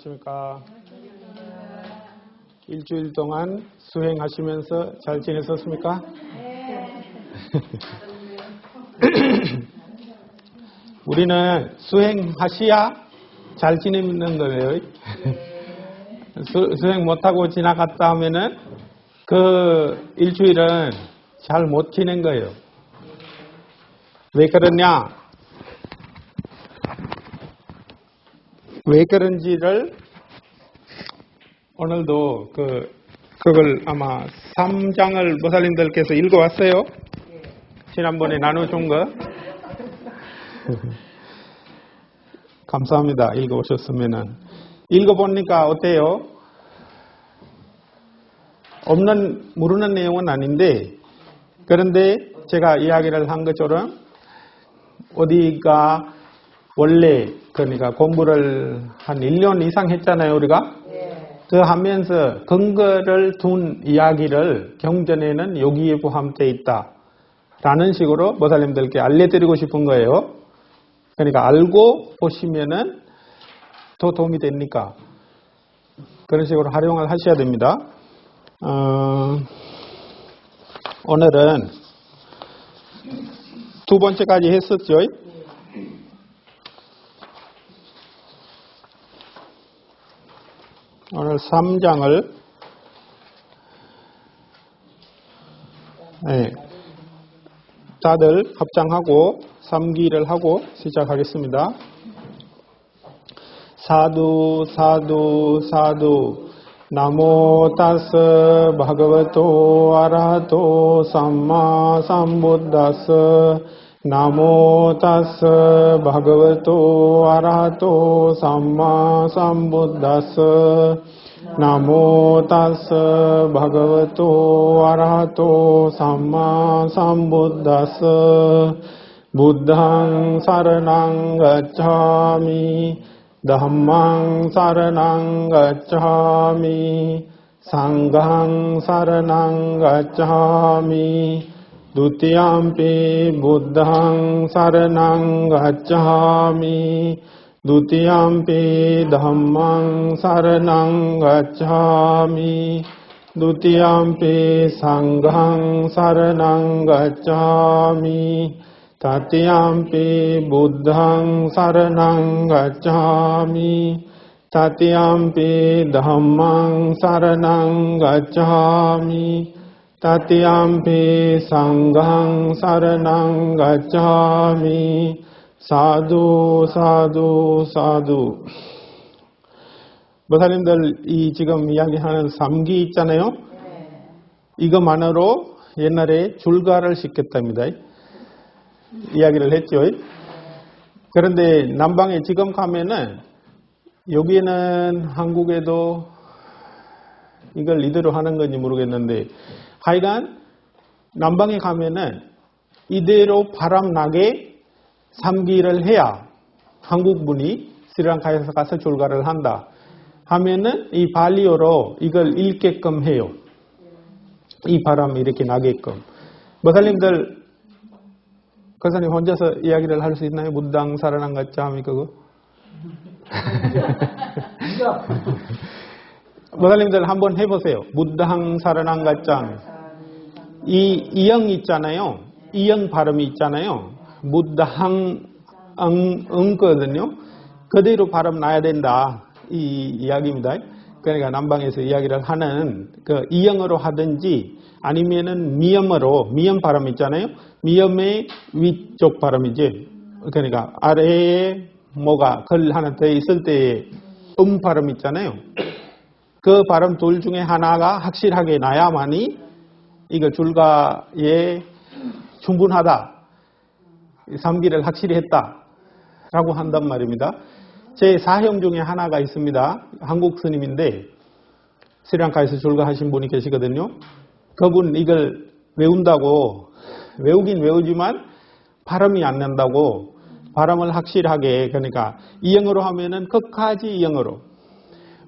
안녕하십니까. 일주일 동안 수행하시면서 잘 지내셨습니까? 우리는 수행하셔야 잘 지내는 거예요. 수행 못하고 지나갔다 하면은 그 일주일은 잘 못 지낸 거예요. 왜 그러냐? 왜 그런지를 오늘도 그걸 아마 3장을 모살님들께서 읽어왔어요. 지난번에 나눠준 거. 감사합니다. 읽어오셨으면은. 읽어보니까 어때요? 모르는 내용은 아닌데, 그런데 제가 이야기를 한 것처럼 어디가 원래 그러니까 공부를 한 1년 이상 했잖아요, 우리가. 그 하면서 근거를 둔 이야기를 경전에는 여기에 포함되어 있다. 라는 식으로 모살님들께 알려드리고 싶은 거예요. 그러니까 알고 보시면은 더 도움이 되니까 그런 식으로 활용을 하셔야 됩니다. 오늘은 두 번째까지 했었죠. 오늘 3장을 다들 합장하고 3기를 하고 시작하겠습니다. 사두 사두 사두 나모 타스 바가바토 아라하토 삼마 삼부다스 나모 타스 바가바토 아라하토 삼마 삼부다스 나모 타스 바가바토 아라하토 삼마 삼부다스 부ද්ධං 사르낭 가차미 ධම්මං 사르낭 가차미 상ඝං 사르낭 가차미 두티얌피 부ද්ධං 사르낭 가차미 두티얌피 ධම්මං 사르낭 가차미 두티얌피 상ඝං 사르낭 가차미 타티얌피 부ද්ධං 사르낭 가차미 타티얌피 ධම්මං 사르낭 가차미 타티얌피 상ඝං 사르낭 가차미 사두 사두 사두. 모사님들 이 지금 이야기하는 3기 있잖아요. 이것만으로 옛날에 줄가를 시켰답니다. 이야기를 했죠. 그런데 남방에 지금 가면은 여기에는 한국에도 이걸 이대로 하는 건지 모르겠는데 하여간 남방에 가면은 이대로 바람 나게 3기를 해야 한국분이 스리랑카에서 가서 졸가를 한다 하면은 이 발리어로 이걸 읽게끔 해요. 이 바람이 이렇게 나게끔. 모살님들 거사님 혼자서 이야기를 할 수 있나요? 무당 사르낭 가짜미 그거? 모살님들 한번 해보세요. 무당 사르낭 가짜미. 이 이영 있잖아요. 이영 발음이 있잖아요. 무당 응거든요. 그대로 발음 나야 된다. 이 이야기입니다. 그러니까 남방에서 이야기를 하는 그 이영어로 하든지 아니면은 미음으로 미음 발음 있잖아요. 미음의 위쪽 발음이지. 그러니까 아래에 뭐가 글 하나 더 있을 때 발음 있잖아요. 그 발음 둘 중에 하나가 확실하게 나야만이 이거 줄가에 충분하다. 3기를 확실히 했다. 라고 한단 말입니다. 제 사형 중에 하나가 있습니다. 한국 스님인데 스리랑카에서 줄가하신 분이 계시거든요. 그분 이걸 외운다고 외우긴 외우지만 발음이 안 난다고 발음을 확실하게 그러니까 이영어로 하면은 끝까지 이영어로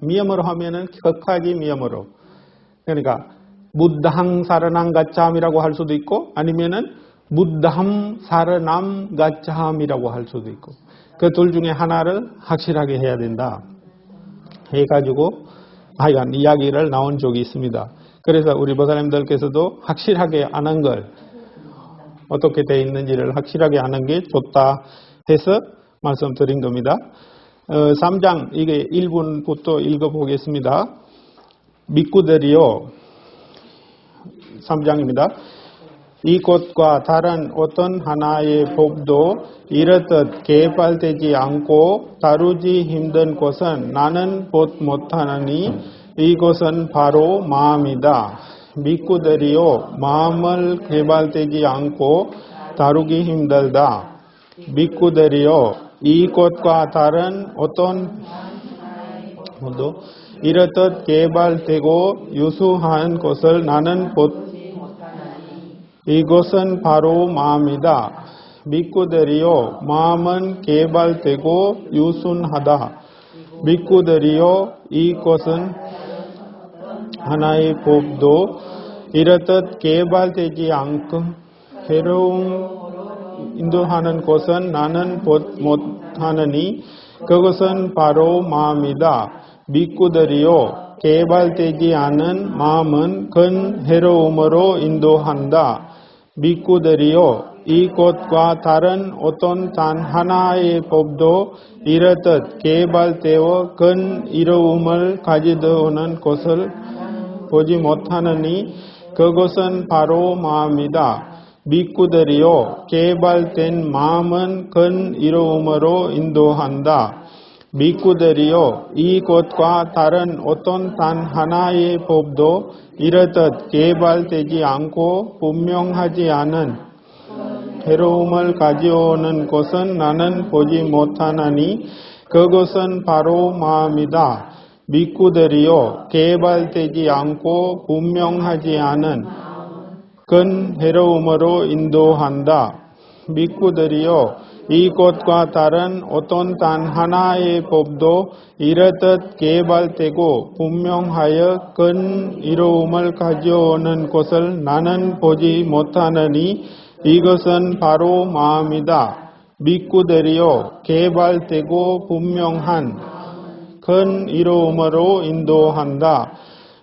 미음으로 하면은 끝까지 미음으로 그러니까 무당 사르낭 가참이라고 할 수도 있고 아니면은 무담 사르남 가참이라고 할 수도 있고 그 둘 중에 하나를 확실하게 해야 된다. 해가지고 하여간 이야기를 나온 적이 있습니다. 그래서 우리 보살님들께서도 확실하게 아는 걸 어떻게 되어 있는지를 확실하게 아는 게 좋다 해서 말씀드린 겁니다. 3장 이게 1분부터 읽어보겠습니다. 미꾸들이요 3장입니다. 이것과 다른 어떤 하나의 법도 이렇듯 개발되지 않고 다루지 힘든 것은 나는 못 못하느니 이것은 바로 마음이다. 미꾸들이요 마음을 개발되지 않고 다루기 힘들다. 미꾸들이요 이것과 다른 어떤 법도 이렇듯 개발되고 유수한 것을 나는 못 이것은 바로 마음이다. 미꾸들이요 마음은 개발되고 유순하다. 미꾸들이요 이것은 하나의 법도 이렇듯 개발되지 않고 해로움 인도하는 것은 나는 못하느니 그것은 바로 마음이다. 미꾸들이요 개발되지 않은 마음은 큰 해로움으로 인도한다. 미꾸들이요 이것과 다른 어떤 단 하나의 법도 이렇듯 개발되어 큰 이로움을 가져오는 것을 보지 못하느니 그것은 바로 마음이다. 미꾸들이요 개발된 마음은 큰 이로움으로 인도한다. 미꾸들이요 이것과 다른 어떤 단 하나의 법도 이렇듯 개발되지 않고 분명하지 않은 해로움을 가져오는 것은 나는 보지 못하나니 그것은 바로 마음이다. 미꾸들이요 개발되지 않고 분명하지 않은 큰 해로움으로 인도한다. 미꾸들이요 이것과 다른 어떤 단 하나의 법도 이렇듯 개발되고 분명하여 큰 이로움을 가져오는 것을 나는 보지 못하느니 이것은 바로 마음이다. 미꾸들이요 개발되고 분명한 큰 이로움으로 인도한다.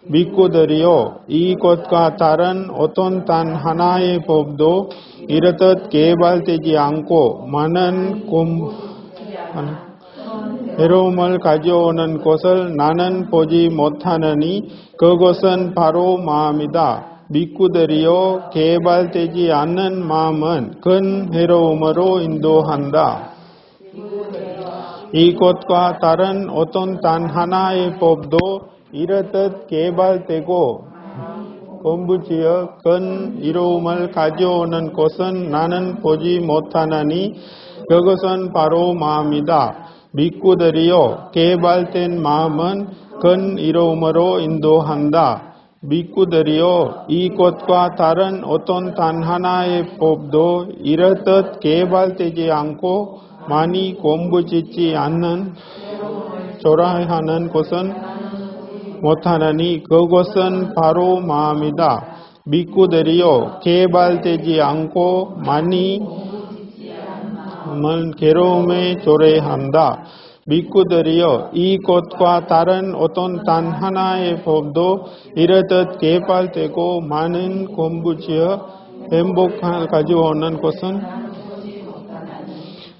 미꾸들이요 이것과 다른 어떤 단 하나의 법도 이렇듯 개발되지 않고 많은 해로움을 가져오는 것을 나는 보지 못하느니 그것은 바로 마음이다. 미꾸들이요 개발되지 않는 마음은 큰 해로움으로 인도한다. 이것과 다른 어떤 단 하나의 법도 이렇듯 개발되고 공부지어 큰 이로움을 가져오는 것은 나는 보지 못하나니 그것은 바로 마음이다. 미꾸들이요 개발된 마음은 큰 이로움으로 인도한다. 미꾸들이요 이것과 다른 어떤 단 하나의 법도 이렇듯 개발되지 않고 많이 공부짓지 않는 조라하는 것은 못하느니 그것은 바로 마음이다. 미꾸들이요 개발되지 않고 많이 괴로움에 조례한다. 미꾸들이요 이것과 다른 어떤 단 하나의 법도 이렇듯 개발되고 많은 공부지어 행복을 가져오는 것은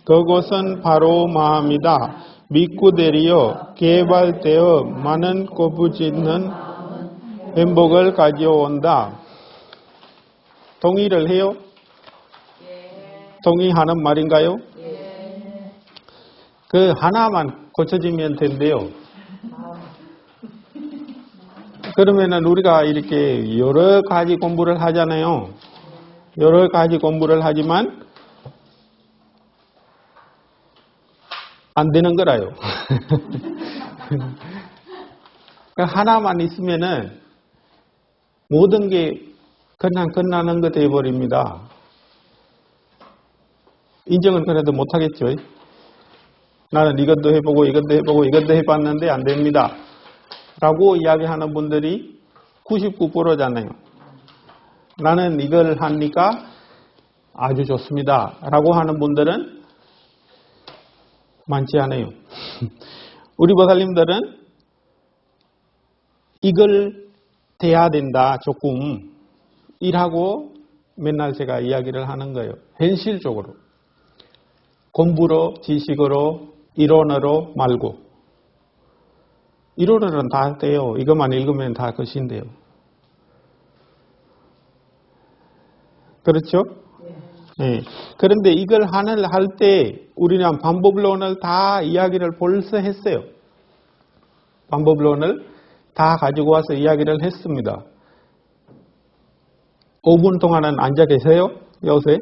그것은 바로 마음이다. 미꾸들이요 개발되어 많은 공부짓는 행복을 가져온다. 동의를 해요? 동의하는 말인가요? 그 하나만 고쳐지면 된대요. 그러면은 우리가 이렇게 여러 가지 공부를 하잖아요. 여러 가지 공부를 하지만 안 되는 거라요. 하나만 있으면은 모든 게 그냥 끝나는 것 되어버립니다. 인정은 그래도 못하겠죠. 나는 이것도 해보고 이것도 해보고 이것도 해봤는데 안 됩니다. 라고 이야기하는 분들이 99%잖아요. 나는 이걸 하니까 아주 좋습니다. 라고 하는 분들은 많지 않아요. 우리 보살님들은 이걸 돼야 된다 조금 이라고 맨날 제가 이야기를 하는 거예요. 현실적으로. 공부로, 지식으로, 이론으로 말고. 이론으로는 다 돼요. 이것만 읽으면 다 것인데요. 그렇죠? 네. 그런데 이걸 할 때 우리는 방법론을 다 이야기를 벌써 했어요. 방법론을 다 가지고 와서 이야기를 했습니다. 5분 동안은 앉아 계세요? 요새?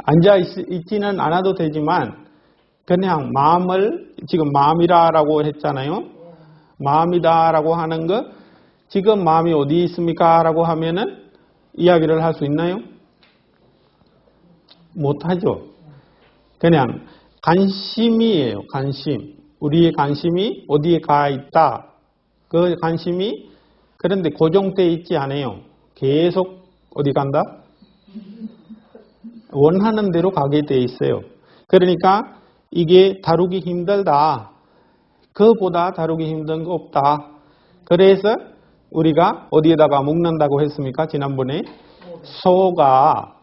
앉아 있지는 않아도 되지만 그냥 마음을 지금 마음이라고 했잖아요. 마음이다라고 하는 거 지금 마음이 어디 있습니까? 라고 하면은 이야기를 할 수 있나요? 못하죠. 그냥 관심이에요. 관심. 우리의 관심이 어디에 가 있다. 그 관심이 그런데 고정되어 있지 않아요. 계속 어디 간다? 원하는 대로 가게 돼 있어요. 그러니까 이게 다루기 힘들다. 그보다 다루기 힘든 거 없다. 그래서 우리가 어디에다가 묶는다고 했습니까? 지난번에 소가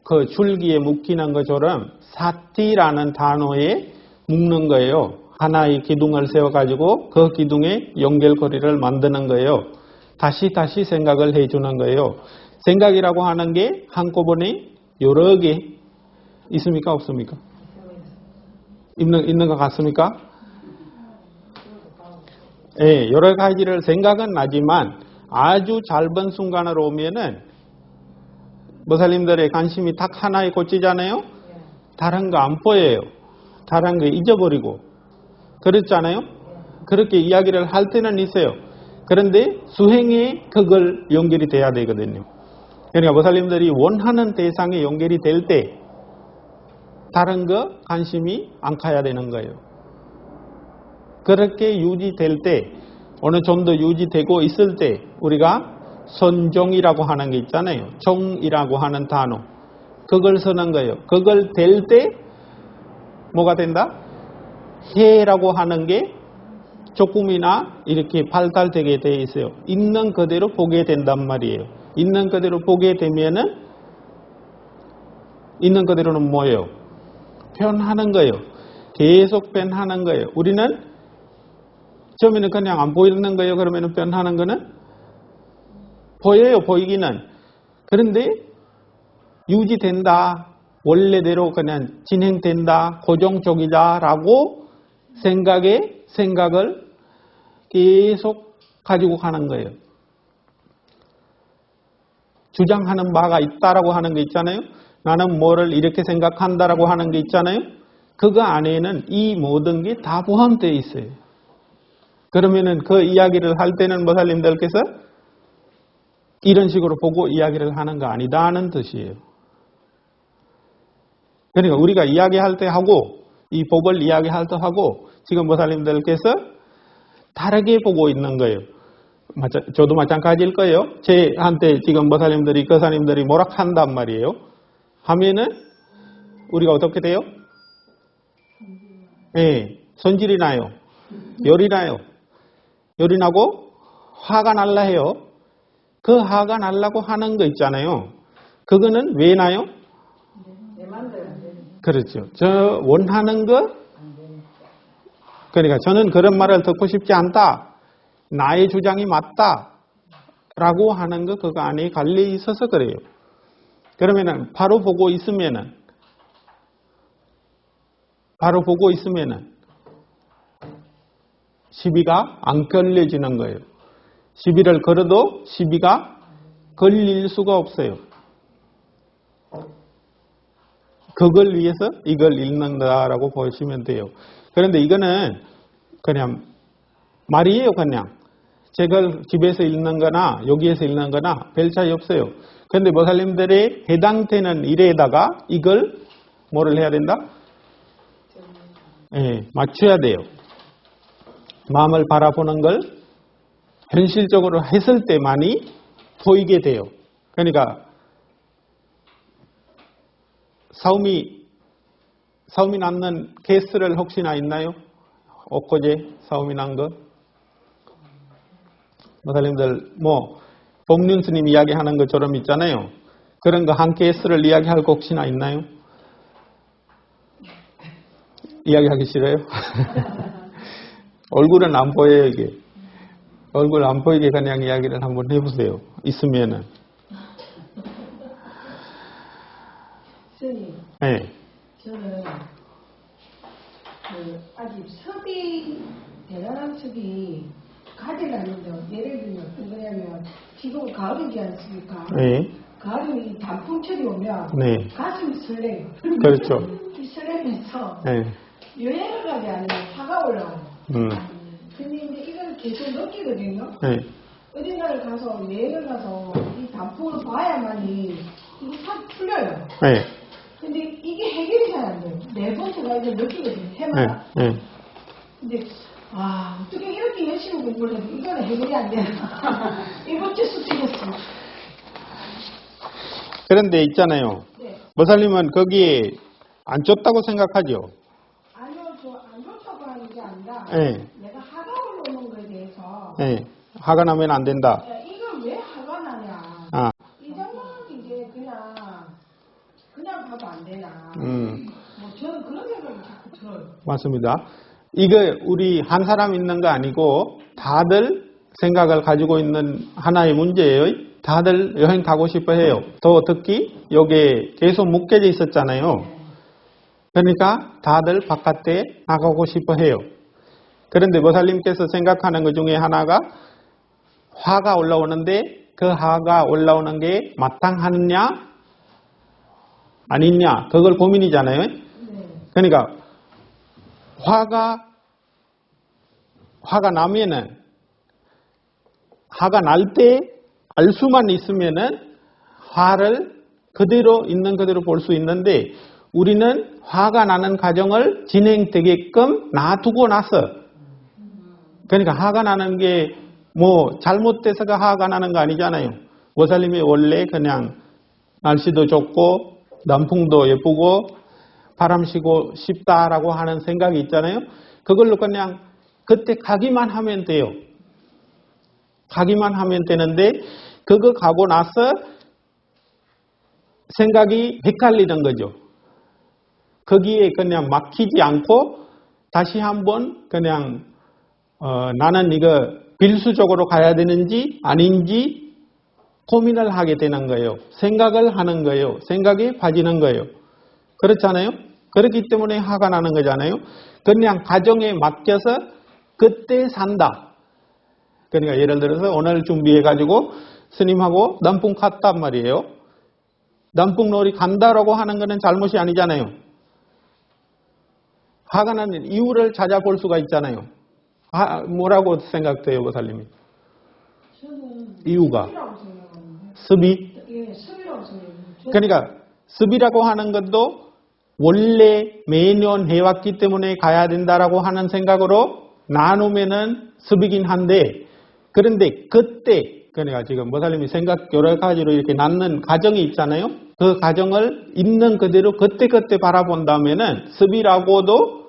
그 줄기에 묶이는 것처럼 사티라는 단어에 묶는 거예요. 하나의 기둥을 세워가지고 그 기둥에 연결고리를 만드는 거예요. 다시 생각을 해주는 거예요. 생각이라고 하는 게 한꺼번에 여러 개 있습니까? 없습니까? 있는 것 같습니까? 예, 여러 가지를 생각은 나지만 아주 짧은 순간으로 오면은 모살님들의 관심이 딱 하나에 꽂히잖아요. 다른 거 안 보여요. 다른 거 잊어버리고 그렇잖아요. 그렇게 이야기를 할 때는 있어요. 그런데 수행에 그걸 연결이 돼야 되거든요. 그러니까 모살님들이 원하는 대상에 연결이 될 때 다른 거 관심이 안 가야 되는 거예요. 그렇게 유지될 때 어느 정도 유지되고 있을 때 우리가 선종이라고 하는 게 있잖아요. 종이라고 하는 단어. 그걸 쓰는 거예요. 그걸 될 때 뭐가 된다? 해라고 하는 게 조금이나 이렇게 발달되게 되어 있어요. 있는 그대로 보게 된단 말이에요. 있는 그대로 보게 되면은 있는 그대로는 뭐예요? 표현하는 거예요. 계속 표현하는 거예요. 우리는 처음에는 그냥 안 보이는 거예요. 그러면 표현하는 거는 보여요. 보이기는. 그런데 유지된다. 원래대로 그냥 진행된다. 고정적이다. 라고 생각을 계속 가지고 가는 거예요. 주장하는 바가 있다라고 하는 게 있잖아요. 나는 뭐를 이렇게 생각한다라고 하는 게 있잖아요. 그거 안에는 이 모든 게 다 포함되어 있어요. 그러면은 그 이야기를 할 때는 모살님들께서 이런 식으로 보고 이야기를 하는 거 아니다는 뜻이에요. 그러니까 우리가 이야기할 때 하고 이 법을 이야기할 때 하고 지금 모살님들께서 다르게 보고 있는 거예요. 저도 마찬가지일 거예요. 제한테 지금 모살님들이 거사님들이 뭐라 한단 말이에요. 하면은 우리가 어떻게 돼요? 네, 손질이 나요. 열이 나요. 열이 나고 화가 날라 해요. 그 화가 날라고 하는 거 있잖아요. 그거는 왜 나요? 그렇죠. 저 원하는 거 그러니까 저는 그런 말을 듣고 싶지 않다. 나의 주장이 맞다. 라고 하는 거 그거 안에 갈려 있어서 그래요. 그러면은 바로 보고 있으면은 시비가 안 걸려지는 거예요. 시비를 걸어도 시비가 걸릴 수가 없어요. 그걸 위해서 이걸 읽는다라고 보시면 돼요. 그런데 이거는 그냥 말이에요. 그냥 제가 집에서 읽는 거나 여기에서 읽는 거나 별 차이 없어요. 그런데 모살님들의 해당되는 일에다가 이걸 뭐를 해야 된다? 네, 맞춰야 돼요. 마음을 바라보는 걸 현실적으로 했을 때만이 보이게 돼요. 그러니까 싸움이 났는 케이스를 혹시나 있나요? 엊그제 싸움이 난 거. 목사님들 뭐 법륜 스님 이야기하는 것처럼 있잖아요. 그런 거 한 케이스를 이야기할 거 혹시나 있나요? 이야기하기 싫어요? 얼굴은 안 보여요, 이게. 얼굴 안 보이게 그냥 이야기를 한번 해보세요. 있으면은. 스님, 네. 저는 아직 습이, 대단한 습이 가져가는데, 예를 들면 어떤 거냐면, 지금 가을이지 않습니까? 네. 가을이 이 단풍철이 오면 네. 가슴이 설레요. 그렇죠. 이 설레면서 네. 여행을 가지 않으면 화가 올라와요. 근데 이제 이걸 계속 느끼거든요. 네. 어딘가를 가서 여행을 가서 이 단풍을 봐야만이 이게 싹 풀려요. 네. 근데 이게 해결이 잘 안 돼요. 매번 제가 이걸 느끼거든요. 네. 해마다. 네. 근데 어떻게 이렇게 열심히 공부를 해도 이거는 해결이 안 되나. 이번 주 숙제였어요. 그런데 있잖아요. 네. 모살님은 거기에 안 좋다고 생각하죠? 아니요, 저 안 좋다고 하는 게 아니라 네. 내가 화가 올라오는 거에 대해서 네. 화가 나면 안 된다. 이걸 왜 화가 나냐. 아. 이 정도는 이제 그냥 봐도 안 되나. 뭐 저는 그런 생각이 자꾸 들어요. 맞습니다. 이거 우리 한 사람 있는 거 아니고 다들 생각을 가지고 있는 하나의 문제예요. 다들 여행 가고 싶어 해요. 더 특히 여기에 계속 묶여져 있었잖아요. 그러니까 다들 바깥에 나가고 싶어 해요. 그런데 모살님께서 생각하는 것 중에 하나가 화가 올라오는데 그 화가 올라오는 게 마땅하느냐 아니냐 그걸 고민이잖아요. 그러니까 화가 나면은 화가 날 때 알 수만 있으면은 화를 그대로 있는 그대로 볼 수 있는데 우리는 화가 나는 과정을 진행되게끔 놔두고 나서 그러니까 화가 나는 게 뭐 잘못돼서가 화가 나는 거 아니잖아요. 모살님이 원래 그냥 날씨도 좋고 남풍도 예쁘고 바람 쉬고 싶다라고 하는 생각이 있잖아요. 그걸로 그냥 그때 가기만 하면 돼요. 가기만 하면 되는데 그거 가고 나서 생각이 헷갈리는 거죠. 거기에 그냥 막히지 않고 다시 한번 그냥 나는 이거 필수적으로 가야 되는지 아닌지 고민을 하게 되는 거예요. 생각을 하는 거예요. 생각에 빠지는 거예요. 그렇잖아요? 그렇기 때문에 화가 나는 거잖아요. 그냥 가정에 맡겨서 그때 산다. 그러니까 예를 들어서 오늘 준비해가지고 스님하고 남풍 갔단 말이에요. 남풍놀이 간다라고 하는 거는 잘못이 아니잖아요. 화가 나는 이유를 찾아볼 수가 있잖아요. 뭐라고 생각돼요, 보살님이? 저는 이유가? 습이라고 생각하는데. 습이? 예, 습이라고 생각해요. 그러니까 습이라고 하는 것도 원래 매년 해왔기 때문에 가야 된다라고 하는 생각으로 나누면은 습이긴 한데 그런데 그때 그러니까 지금 모살님이 생각 여러 가지로 이렇게 낳는 과정이 있잖아요. 그 과정을 있는 그대로 그때 바라본다면은 습이라고도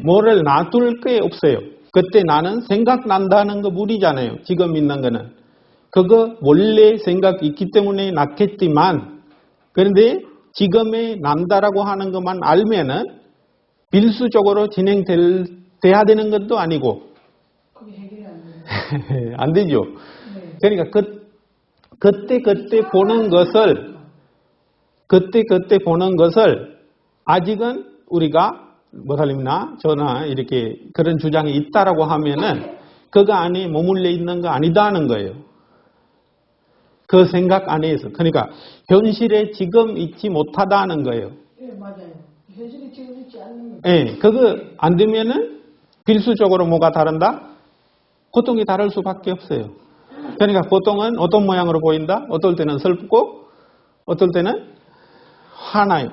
뭐를 놔둘 게 없어요. 그때 나는 생각난다는 거 무리잖아요. 지금 있는 거는. 그거 원래 생각 있기 때문에 낳겠지만 그런데 지금에 난다라고 하는 것만 알면은 필수적으로 진행돼야 되는 것도 아니고 그게 해결이 안 돼요. 안 되죠. 네. 그러니까 그때 보는 것을 아직은 우리가 모살님이나 저나 이렇게 그런 주장이 있다라고 하면은 그거 안에 머물러 있는 거 아니다는 거예요. 그 생각 안에서. 그러니까 현실에 지금 있지 못하다는 거예요. 예, 맞아요. 현실이 지금 있지 않는 거. 예, 그거 안 되면은 필수적으로 뭐가 다른다? 고통이 다를 수밖에 없어요. 그러니까 고통은 어떤 모양으로 보인다? 어떨 때는 슬프고 어떨 때는 화나요.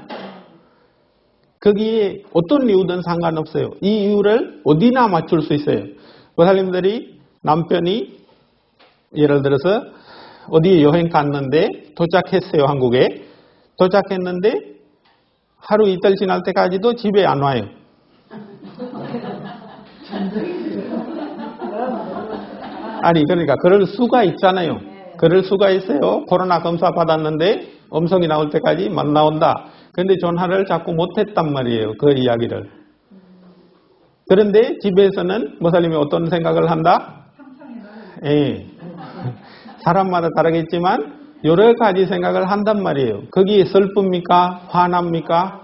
거기에 어떤 이유든 상관없어요. 이 이유를 어디나 맞출 수 있어요. 보살님들이 남편이 예를 들어서 어디 여행 갔는데 도착했어요. 한국에. 도착했는데 하루 이틀 지날 때까지도 집에 안 와요. 아니 그러니까 그럴 수가 있잖아요. 그럴 수가 있어요. 코로나 검사 받았는데 음성이 나올 때까지 못 나온다. 근데 전화를 자꾸 못했단 말이에요. 그 이야기를. 그런데 집에서는 모살님이 어떤 생각을 한다? 예. 사람마다 다르겠지만 여러 가지 생각을 한단 말이에요. 거기에 슬픕니까? 화납니까?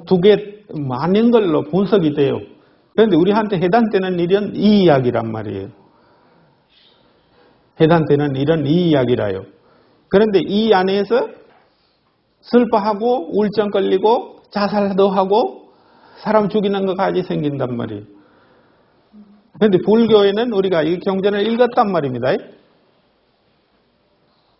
두 개 많은 걸로 분석이 돼요. 그런데 우리한테 해당되는 일은 이 이야기란 말이에요. 해당되는 일은 이 이야기라요. 그런데 이 안에서 슬퍼하고 우울증 걸리고 자살도 하고 사람 죽이는 것까지 생긴단 말이에요. 그런데 불교에는 우리가 이 경전을 읽었단 말입니다.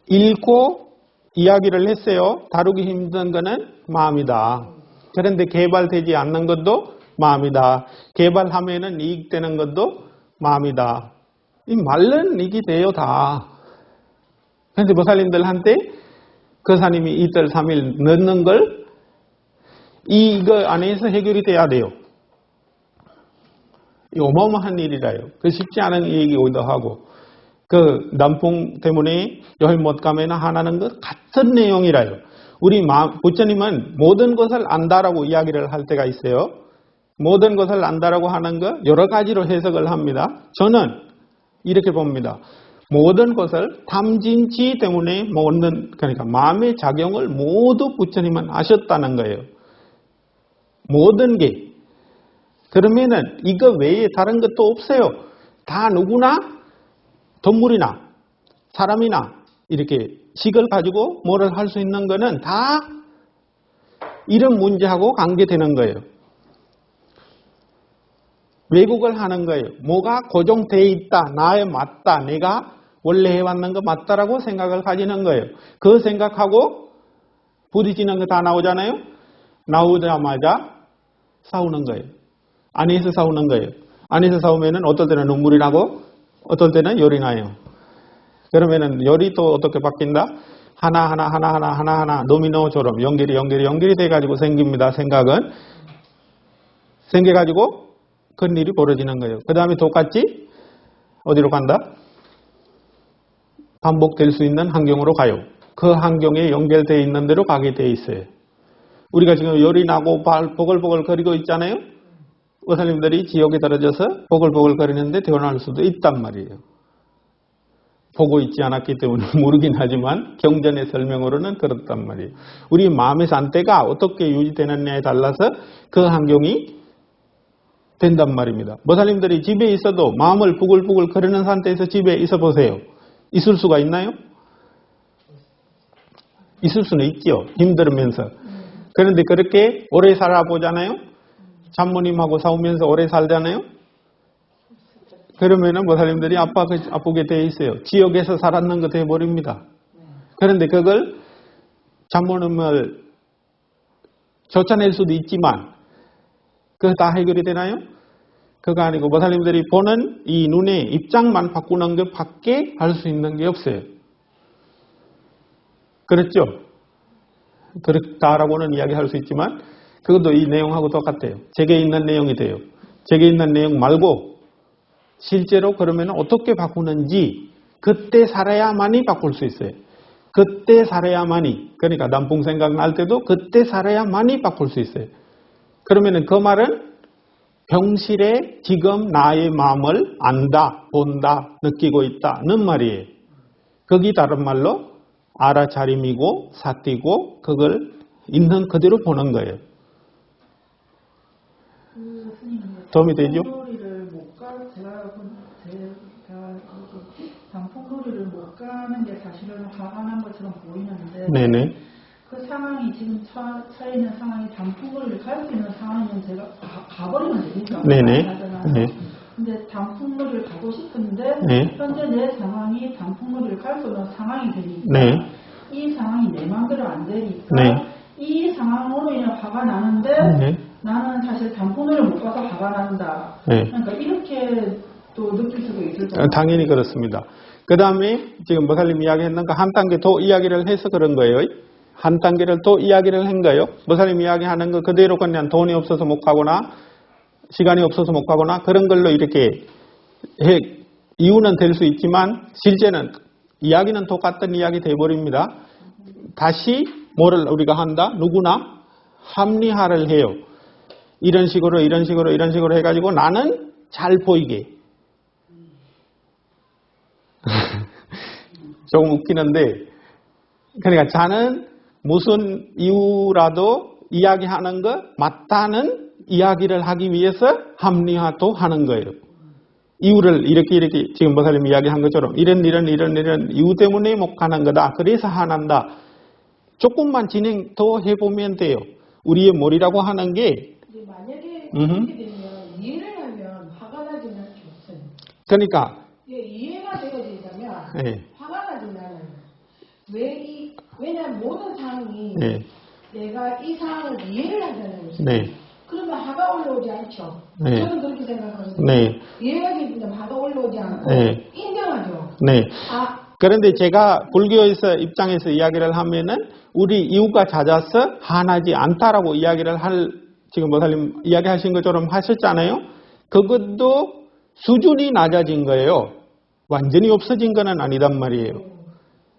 읽고 이야기를 했어요. 다루기 힘든 것은 마음이다. 그런데 개발되지 않는 것도 마음이다. 개발하면은 이익되는 것도 마음이다. 이 말은 이익이 돼요, 다. 그런데 보살님들한테 거사님이 이틀, 3일 넣는 걸 이거 안에서 해결이 돼야 돼요. 이 어마어마한 일이라요. 그 쉽지 않은 얘기이기도 하고. 그 남풍 때문에 여행 못 가면 하나는 것 같은 내용이라요. 우리 부처님은 모든 것을 안다라고 이야기를 할 때가 있어요. 모든 것을 안다라고 하는 것 여러 가지로 해석을 합니다. 저는 이렇게 봅니다. 모든 것을 탐진치 때문에 모든 그러니까 마음의 작용을 모두 부처님은 아셨다는 거예요. 모든 게. 그러면은 이거 외에 다른 것도 없어요. 다 누구나 동물이나 사람이나 이렇게 식을 가지고 뭐를 할 수 있는 거는 다 이런 문제하고 관계되는 거예요. 왜곡을 하는 거예요. 뭐가 고정되어 있다. 나에 맞다. 내가 원래 해왔는 거 맞다라고 생각을 가지는 거예요. 그 생각하고 부딪히는 거 다 나오잖아요. 나오자마자 싸우는 거예요. 안에서 싸우는 거예요. 안에서 싸우면은 어떨 때는 눈물이 나고 어떨 때는 열이 나요. 그러면은 열이 또 어떻게 바뀐다? 하나하나 도미노처럼 연결이 돼가지고 생깁니다. 생각은 생겨가지고 큰 일이 벌어지는 거예요. 그 다음에 똑같이 어디로 간다? 반복될 수 있는 환경으로 가요. 그 환경에 연결되어 있는 대로 가게 돼 있어요. 우리가 지금 열이 나고 보글보글 거리고 있잖아요. 의사님들이 지옥에 떨어져서 보글보글 거리는데 태어날 수도 있단 말이에요. 보고 있지 않았기 때문에 모르긴 하지만 경전의 설명으로는 그렇단 말이에요. 우리 마음의 상태가 어떻게 유지되느냐에 달라서 그 환경이 된단 말입니다. 모살님들이 집에 있어도 마음을 부글부글 거리는 상태에서 집에 있어 보세요. 있을 수가 있나요? 있을 수는 있죠. 힘들면서. 그런데 그렇게 오래 살아보잖아요. 장모님하고 싸우면서 오래 살잖아요. 그러면은 모살님들이 아프게 돼 있어요. 지옥에서 살았는 거 돼버립니다. 그런데 그걸 장모님을 쫓아낼 수도 있지만 그거 다 해결이 되나요? 그거 아니고 모살님들이 보는 이 눈의 입장만 바꾸는 것 밖에 할 수 있는 게 없어요. 그렇죠? 그렇다라고는 이야기할 수 있지만 그것도 이 내용하고 똑같아요. 제게 있는 내용이 돼요. 제게 있는 내용 말고 실제로 그러면 어떻게 바꾸는지 그때 살아야만이 바꿀 수 있어요. 그때 살아야만이. 그러니까 남풍 생각날 때도 그때 살아야만이 바꿀 수 있어요. 그러면 그 말은 병실에 지금 나의 마음을 안다, 본다, 느끼고 있다는 말이에요. 거기 다른 말로 알아차림이고 사띠고 그걸 있는 그대로 보는 거예요. 도움이 되죠? 단풍놀이를 못 가는 게 사실은 화가 난 것처럼 보이는데 네네. 그 상황이 지금 처해 있는 상황이 단풍놀이를 갈 수 있는 상황이면 제가 가버리면 되니까. 네네. 네. 근데 단풍놀이를 가고 싶은데 네. 현재 내 상황이 단풍놀이를 갈 수 없는 상황이 되니까 네. 이 상황이 내 마음대로 안 되니까 네. 이 상황으로 인해 화가 나는데 네. 나는 사실 단풍놀이를 못 가서 화가 난다. 네. 그러니까 이렇게 또 느낄 수가 있을 것 같아요. 당연히 그렇습니다. 그 다음에 지금 모살님 이야기했는 거 한 단계 더 이야기를 해서 그런 거예요. 한 단계를 더 이야기를 한 거예요. 모살님 이야기하는 거 그대로 그냥 돈이 없어서 못 가거나 시간이 없어서 못 가거나 그런 걸로 이렇게 이유는 될 수 있지만 실제는 이야기는 똑같은 이야기 돼버립니다. 다시 뭐를 우리가 한다? 누구나 합리화를 해요. 이런 식으로 해가지고 나는 잘 보이게. 조금 웃기는데, 그러니까 자는 무슨 이유라도 이야기하는 거 맞다는 이야기를 하기 위해서 합리화도 하는 거예요. 이유를 이렇게 지금 목사님이 이야기한 것처럼 이런 이유 때문에 못 가는 거다. 그래서 화난다. 조금만 진행 더 해보면 돼요. 우리의 머리라고 하는 게 이제 만약에 이렇게 되면 이해를 하면 화가 나지는 않죠. 그러니까 이해가 되어야 되자면 네. 화가 나지는 않아요. 왜냐하면 모든 상황이 네. 내가 이 상황을 이해를 하잖아요. 네. 그러면 화가 올라오지 않죠. 네. 저는 그렇게 생각하거든요. 네. 이해가 되면 화가 올라오지 않고 네. 인정하죠. 네. 그런데 제가 불교에서 입장에서 이야기를 하면은 우리 이유가 잦아서 화나지 않다라고 이야기를 지금 목사님 이야기하신 것처럼 하셨잖아요. 그것도 수준이 낮아진 거예요. 완전히 없어진 건 아니단 말이에요.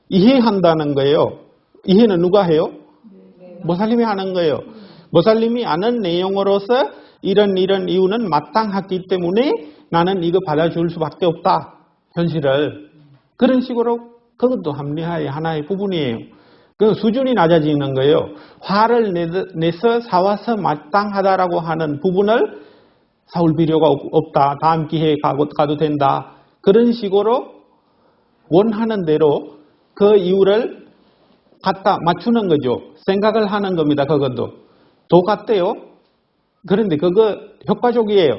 이해한다는 거예요. 이해는 누가 해요? 목사님이 하는 거예요. 목사님이 아는 내용으로서 이런 이유는 마땅하기 때문에 나는 이거 받아줄 수밖에 없다. 현실을. 그런 식으로 그것도 합리화의 하나의 부분이에요. 그 수준이 낮아지는 거예요. 화를 내서 사와서 마땅하다라고 하는 부분을 사올 필요가 없다. 다음 기회에 가도 된다. 그런 식으로 원하는 대로 그 이유를 갖다 맞추는 거죠. 생각을 하는 겁니다. 그것도. 똑같대요. 그런데 그거 효과적이에요.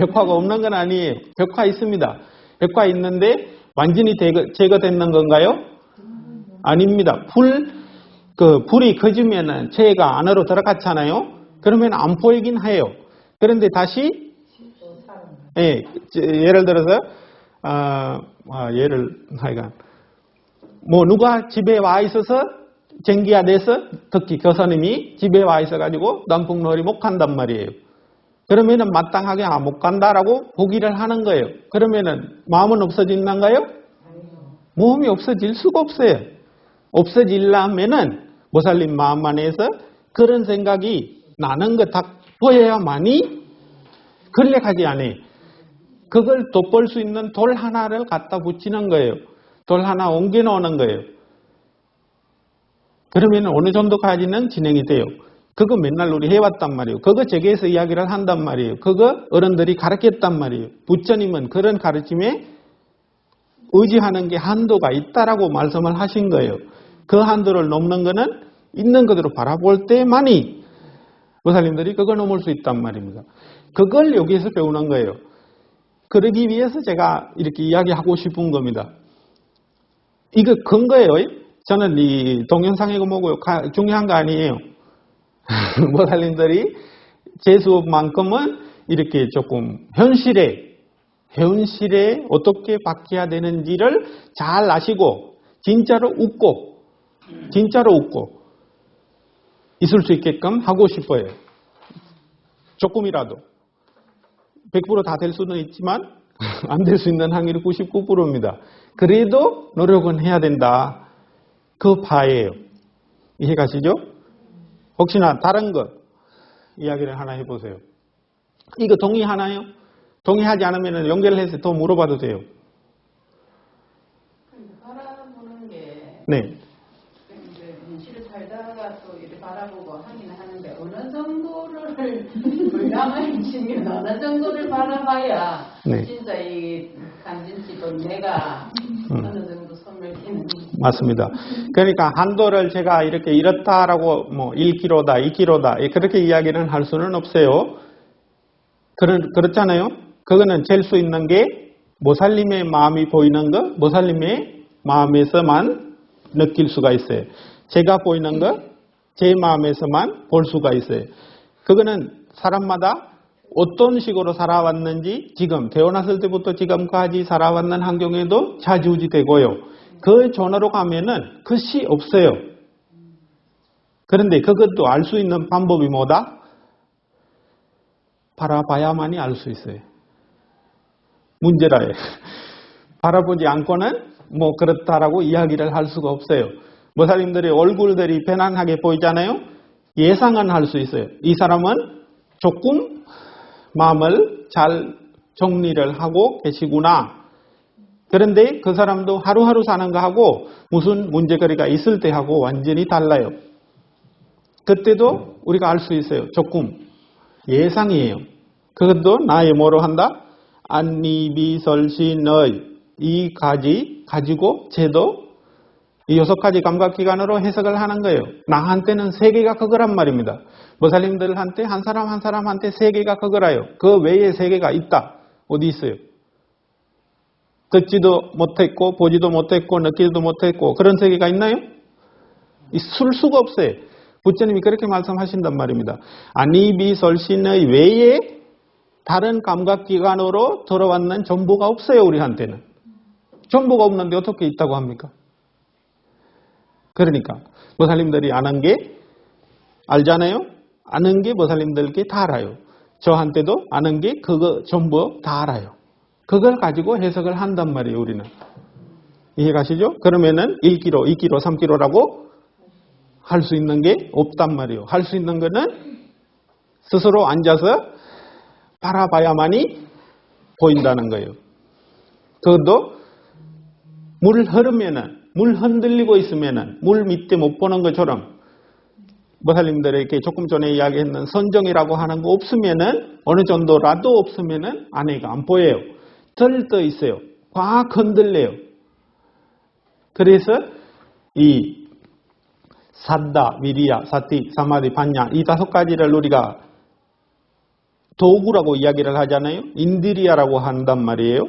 효과가 없는 건 아니에요. 효과 있습니다. 효과 있는데 완전히 제거되는 건가요? 아닙니다. 불이 꺼지면은 체가 안으로 들어갔잖아요. 그러면 안 보이긴 해요. 그런데 다시 예를 들어서 누가 집에 와 있어서 전기가 돼서 특히 교사님이 집에 와 있어가지고 남북로리 못 간단 말이에요. 그러면은 마땅하게 못 간다라고 보기를 하는 거예요. 그러면은 마음은 없어진단가요? 마음이 없어질 수가 없어요. 없어지려면은 모살림 마음 안에서 그런 생각이 나는 거 다 보여야만이 걸레가지 않아요. 그걸 돋볼 수 있는 돌 하나를 갖다 붙이는 거예요. 돌 하나 옮겨 놓는 거예요. 그러면 어느 정도까지는 진행이 돼요. 그거 맨날 우리 해왔단 말이에요. 그거 제게에서 이야기를 한단 말이에요. 그거 어른들이 가르쳤단 말이에요. 부처님은 그런 가르침에 의지하는 게 한도가 있다라고 말씀을 하신 거예요. 그 한도를 넘는 거는 있는 그대로 바라볼 때만이 보살님들이 그걸 넘을 수 있단 말입니다. 그걸 여기에서 배우는 거예요. 그러기 위해서 제가 이렇게 이야기하고 싶은 겁니다. 이거 근거예요. 저는 이 동영상에 뭐고요. 중요한 거 아니에요. 보살님들이 제 수업만큼은 이렇게 조금 현실에 어떻게 바뀌어야 되는지를 잘 아시고 진짜로 웃고 있을 수 있게끔 하고 싶어요. 조금이라도. 100% 다 될 수는 있지만 안 될 수 있는 확률이 99%입니다. 그래도 노력은 해야 된다. 그 파예요. 이해가시죠? 혹시나 다른 거 이야기를 하나 해보세요. 이거 동의하나요? 동의하지 않으면 연결을 해서 더 물어봐도 돼요. 바라보는 게 네. 현실을 살다가 또 이렇게 바라보고 하긴 하는데 어느 정도를 불감을 치면 어느 정도를 바라봐야 네. 진짜 이 간진치도 내가 어느 정도 선을 끼는 맞습니다. 그러니까 한도를 제가 이렇게 이렇다라고 1kg다, 2kg다 그렇게 이야기는 할 수는 없어요. 그렇잖아요. 그거는 잴 수 있는 게 모살림의 마음이 보이는 거, 모살림의 마음에서만 느낄 수가 있어요. 제가 보이는 거, 제 마음에서만 볼 수가 있어요. 그거는 사람마다 어떤 식으로 살아왔는지 지금 태어났을 때부터 지금까지 살아왔는 환경에도 좌지우지되고요. 그 전으로 가면은 끝이 없어요. 그런데 그것도 알 수 있는 방법이 뭐다? 바라봐야만이 알 수 있어요. 문제라요. 바라보지 않고는 뭐 그렇다라고 이야기를 할 수가 없어요. 모살님들의 얼굴들이 편안하게 보이잖아요. 예상은 할 수 있어요. 이 사람은 조금 마음을 잘 정리를 하고 계시구나. 그런데 그 사람도 하루하루 사는 거하고 무슨 문제거리가 있을 때하고 완전히 달라요. 그때도 우리가 알 수 있어요. 조금 예상이에요. 그것도 나의 뭐로 한다? 안니비설신의 이 가지 가지고 제도 이 6가지 감각기관으로 해석을 하는 거예요. 나한테는 3개가 그거란 말입니다. 모살님들한테 한 사람 한 사람한테 3개가 그거라요. 그 외에 3개가 있다. 어디 있어요? 듣지도 못했고 보지도 못했고 느끼지도 못했고 그런 3개가 있나요? 있을 수가 없어요. 부처님이 그렇게 말씀하신단 말입니다. 안니비설신의 외에 다른 감각기관으로 들어왔는 정보가 없어요. 우리한테는. 정보가 없는데 어떻게 있다고 합니까? 그러니까 모살님들이 아는 게 알잖아요. 아는 게 모살님들께 다 알아요. 저한테도 아는 게 그거 전부 다 알아요. 그걸 가지고 해석을 한단 말이에요. 우리는. 이해가시죠? 그러면은 1kg, 2kg, 3kg라고 할 수 있는 게 없단 말이에요. 할 수 있는 거는 스스로 앉아서 바라봐야만이 보인다는 거예요. 그것도 물 흐르면은, 물 흔들리고 있으면은, 물 밑에 못 보는 것처럼 모살님들에게 조금 전에 이야기했는 선정이라고 하는 거 없으면은, 어느 정도라도 없으면은 안에가 안 보여요. 들떠 있어요. 확 흔들려요. 그래서 이 사다, 위리야, 사티, 사마디, 판냐 이 5가지를 우리가 도구라고 이야기를 하잖아요. 인드리아라고 한단 말이에요.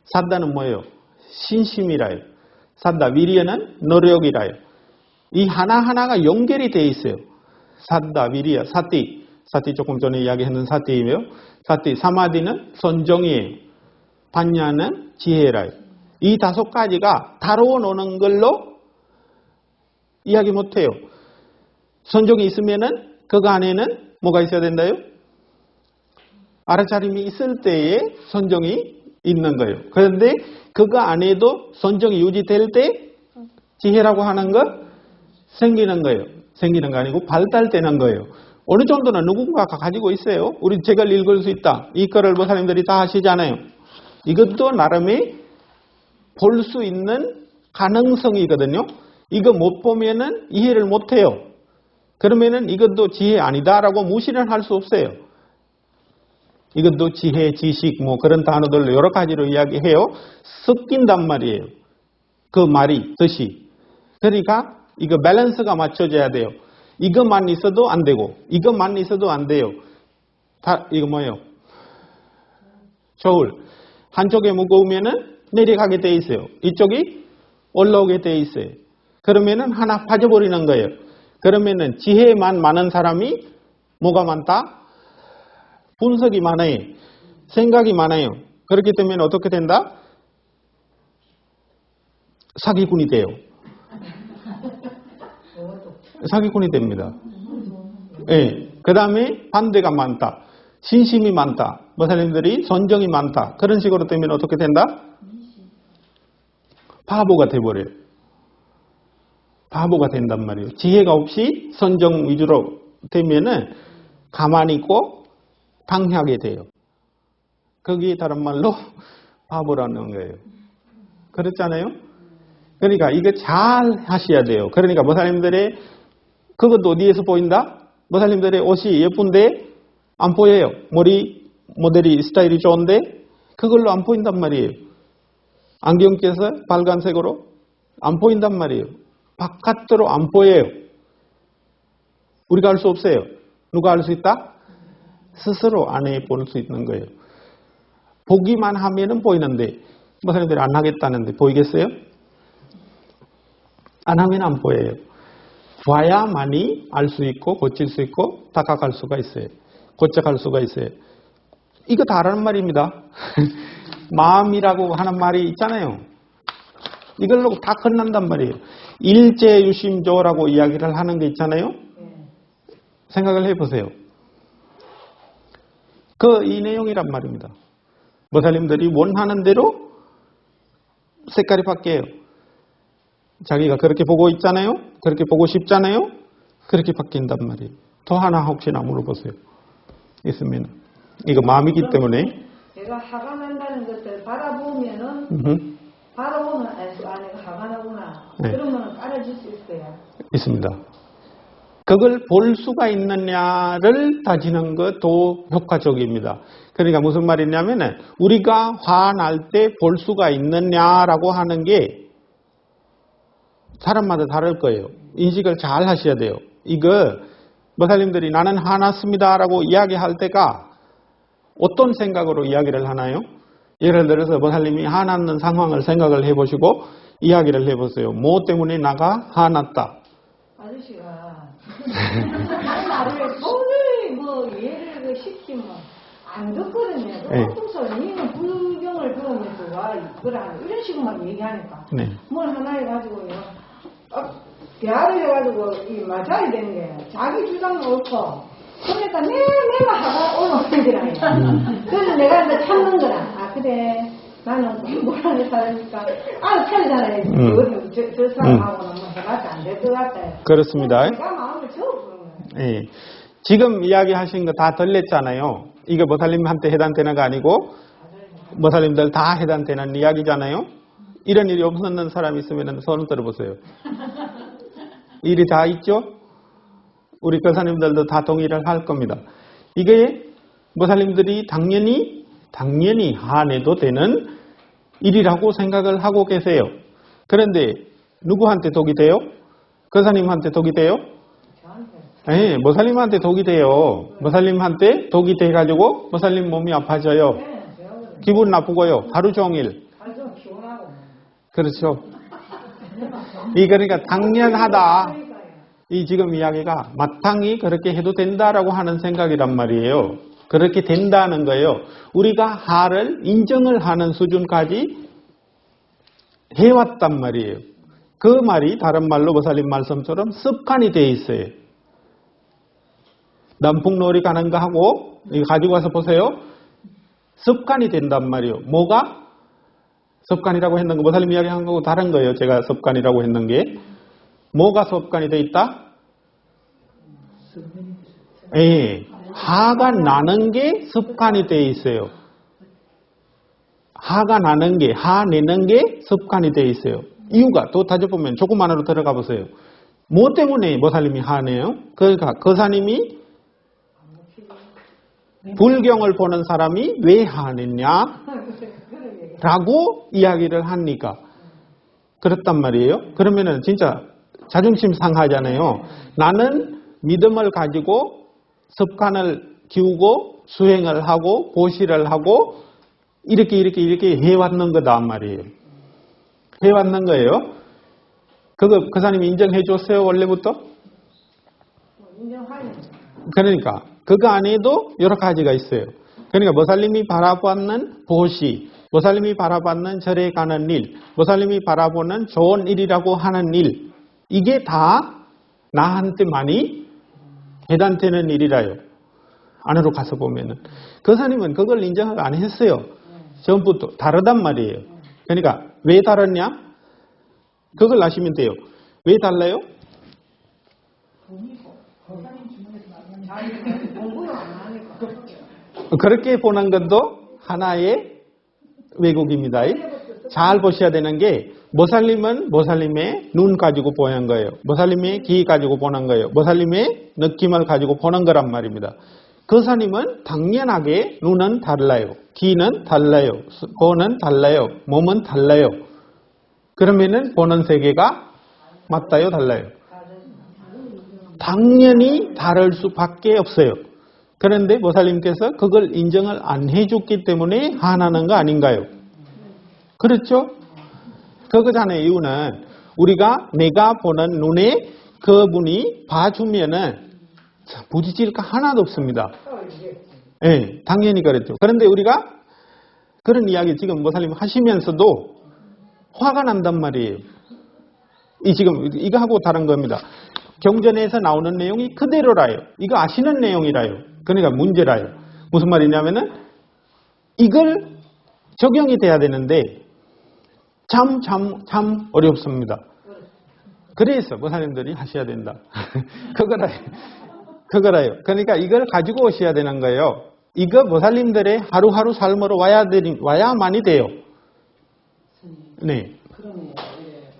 사다는 뭐예요? 신심이라요. 사다, 위리야는 노력이라요. 이 하나하나가 연결이 되어 있어요. 사다, 위리야, 사티. 사티 조금 전에 이야기했는 사티이며 사티, 사마디는 선정이에요. 판냐는 지혜라요. 이 5가지가 다루어 놓는 걸로 이야기 못해요. 선정이 있으면은 그거 안에는 뭐가 있어야 된다요? 알아차림이 있을 때에 선정이 있는 거예요. 그런데 그거 안에도 선정이 유지될 때 지혜라고 하는 거 생기는 거예요. 생기는 거 아니고 발달되는 거예요. 어느 정도는 누군가가 가지고 있어요. 우리 책을 읽을 수 있다. 이 거를 모사님들이 다 하시잖아요. 이것도 나름의 볼 수 있는 가능성이거든요. 이거 못 보면은 이해를 못 해요. 그러면은 이것도 지혜 아니다라고 무시를 할 수 없어요. 이것도 지혜, 지식 뭐 그런 단어들로 여러 가지로 이야기해요. 섞인단 말이에요. 그 말이 뜻이. 그러니까 이거 밸런스가 맞춰져야 돼요. 이것만 있어도 안 되고 이것만 있어도 안 돼요. 다 이거 뭐예요? 저울. 한쪽에 무거우면은 내려가게 돼 있어요. 이쪽이 올라오게 돼 있어요. 그러면은 하나 빠져버리는 거예요. 그러면은 지혜만 많은 사람이 뭐가 많다? 분석이 많아요. 생각이 많아요. 그렇기 때문에 어떻게 된다? 사기꾼이 돼요. 사기꾼이 됩니다. 예. 그 다음에 반대가 많다. 신심이 많다. 모사님들이 선정이 많다. 그런 식으로 되면 어떻게 된다? 바보가 돼버려요. 바보가 된단 말이에요. 지혜가 없이 선정 위주로 되면은 가만히 있고 당하게 돼요. 그게 다른 말로 바보라는 거예요. 그렇잖아요? 그러니까 이거 잘 하셔야 돼요. 그러니까 모사님들의 그것도 어디에서 보인다? 모사님들의 옷이 예쁜데 안 보여요. 머리 모델이 스타일이 좋은데 그걸로 안 보인단 말이에요. 안경 껴서 빨간색으로 안 보인단 말이에요. 바깥으로 안 보여요. 우리가 알 수 없어요. 누가 알 수 있다? 스스로 안에 볼 수 있는 거예요. 보기만 하면은 보이는데 모사님들이 안 하겠다는데 보이겠어요? 안 하면 안 보여요. 봐야만이 알 수 있고 고칠 수 있고 다가갈 수가 있어요. 고쳐갈 수가 있어요. 이거 다 알아는 말입니다. 마음이라고 하는 말이 있잖아요. 이걸로 다 끝난단 말이에요. 일제유심조라고 이야기를 하는 게 있잖아요. 생각을 해보세요. 이 내용이란 말입니다. 모살림들이 원하는 대로 색깔이 바뀌어요. 자기가 그렇게 보고 있잖아요. 그렇게 보고 싶잖아요. 그렇게 바뀐단 말이에요. 더 하나 혹시나 물어보세요. 있으면. 이거 마음이기 때문에. 내가 화가 난다는 것을 바라보면은 바라보면 알 수 아내가 화가 나구나. 네. 그러면 알아줄 수 있어요. 있습니다. 그걸 볼 수가 있느냐를 따지는 것도 효과적입니다. 그러니까 무슨 말이냐면 우리가 화날 때 볼 수가 있느냐라고 하는 게 사람마다 다를 거예요. 인식을 잘 하셔야 돼요. 이거 모살림들이 나는 화났습니다라고 이야기할 때가 어떤 생각으로 이야기를 하나요? 예를 들어서 모살림이 화났는 상황을 생각을 해보시고 이야기를 해보세요. 뭐 때문에 나가 화났다. 아저씨가 나를 도저히 뭐 이해를 시키면 안 듣거든요. 네. 그래서 니는 불경을 배우면서 와 이런 식으로만 얘기하니까 네. 뭘 하나 해가지고요. 대화를 해가지고 이 맞아야 되는 게 자기 주장은 옳고 그러니까 내가 화가 올라오는 거라. 그래서 내가 이제 참는 거라. 그래 나는 공부하는 사람이니까 차리잖아요. 저 사람하고는 뭐 해봤자 안 될 것 같아요. 그렇습니다. 내가 마음을 접어보는 거예요. 예. 지금 이야기하신 거 다 들렸잖아요. 이게 모살림한테 해당되는 거 아니고 모살림들 다 해당되는 이야기잖아요. 이런 일이 없었는 사람이 있으면 손을 들어보세요. 일이 다 있죠? 우리 교사님들도 다 동의를 할 겁니다. 이게 모살림들이 당연히 화내도 되는 일이라고 생각을 하고 계세요. 그런데 누구한테 독이 돼요? 교사님한테 독이 돼요? 네, 모살림한테 독이 돼요. 모살림한테 독이 돼가지고 모살림 몸이 아파져요. 기분 나쁘고요. 하루 종일. 그렇죠. 그러니까 당연하다. 이 지금 이야기가 마땅히 그렇게 해도 된다라고 하는 생각이란 말이에요. 그렇게 된다는 거예요. 우리가 화를 인정을 하는 수준까지 해왔단 말이에요. 그 말이 다른 말로 모살림 말씀처럼 습관이 돼 있어요. 남풍놀이 가는 거 하고 이거 가지고 와서 보세요. 습관이 된단 말이에요. 뭐가? 습관이라고 했는 거 모살림 이야기한 거고 다른 거예요. 제가 습관이라고 했는 게. 뭐가 습관이 돼 있다? 화가 나는 게 습관이 돼 있어요. 화가 나는 게, 화내는 게 습관이 돼 있어요. 이유가 또 따져보면 조금 안으로 들어가 보세요. 뭐 때문에 모살림이 화내요? 그러니까 거사님이 불경을 보는 사람이 왜 화냈냐? 라고 이야기를 하니까 그렇단 말이에요. 그러면은 진짜 자존심 상하잖아요. 나는 믿음을 가지고 습관을 키우고 수행을 하고 보시를 하고 이렇게 해왔는 거다 말이에요. 해왔는 거예요. 그거 그사님이 인정해 줬어요 원래부터? 인정하는. 그러니까 그거 안에도 여러 가지가 있어요. 그러니까 모살림이 바라보는 보시, 모살림이 바라보는 절에 가는 일, 모살림이 바라보는 좋은 일이라고 하는 일, 이게 다 나한테 많이 해당되는 일이라요. 안으로 가서 보면은 거사님은 그걸 인정을 안 했어요. 전부터 다르단 말이에요. 그러니까 왜 다르냐? 그걸 아시면 돼요. 왜 달라요? 그렇게 보는 것도 하나의 왜곡입니다. 잘 보셔야 되는 게 모살림은 모살림의 눈 가지고 보는 거예요. 모살림의 귀 가지고 보는 거예요. 모살림의 느낌을 가지고 보는 거란 말입니다. 거사님은 당연하게 눈은 달라요. 귀는 달라요. 코는 달라요. 몸은 달라요. 그러면은 보는 세계가 맞다요, 달라요? 당연히 다를 수밖에 없어요. 그런데 모살림께서 그걸 인정을 안 해줬기 때문에 화나는 거 아닌가요? 그렇죠? 그거잖아요. 이유는 우리가 내가 보는 눈에 그분이 봐주면은 부딪힐 거 하나도 없습니다. 네, 당연히 그랬죠. 그런데 우리가 그런 이야기 지금 모살림 하시면서도 화가 난단 말이에요. 지금 이거 하고 다른 겁니다. 경전에서 나오는 내용이 그대로라요. 이거 아시는 내용이라요. 그러니까 문제라요. 무슨 말이냐면은 이걸 적용이 돼야 되는데 참 어렵습니다. 그래서 보살님들이 하셔야 된다. 그거라요. 그러니까 이걸 가지고 오셔야 되는 거예요. 이거 보살님들의 하루하루 삶으로 와야만이 돼요. 네. 그러면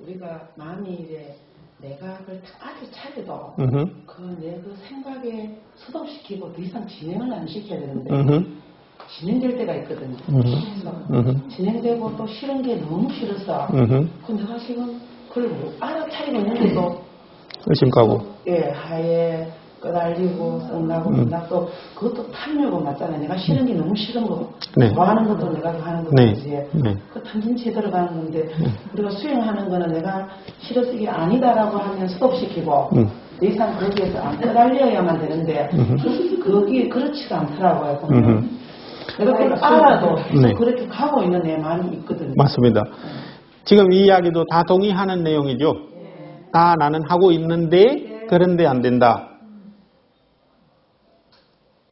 우리가 마음이 이제 내가 그걸 아주 차려도 내 그 생각에 수동시키고 더 이상 진행을 안 시켜야 되는데 진행될 때가 있거든요. 그래서 진행되고 또 싫은 게 너무 싫어서 그 내가 지금 그걸 알아차리고 있는데도 의심가고. 예, 하에 끄달리고 썩나고 또 그것도 탐욕은 맞잖아요. 내가 싫은 게 너무 싫은 거. 네. 좋아하는 것도 내가 하는 것도 네. 이제 네. 그 탐진치에 들어가는 건데 우리가 수행하는 거는 내가 싫어서 이게 아니다라고 하면 스톱시키고 더 이상 거기에서 안 끄달려야만 되는데 그게 그렇지가 않더라고요. 보면. 내가 그걸 알아도 네. 그렇게 가고 있는 내 마음이 있거든요. 맞습니다. 지금 이 이야기도 다 동의하는 내용이죠. 다 나는 하고 있는데 그런데 안 된다.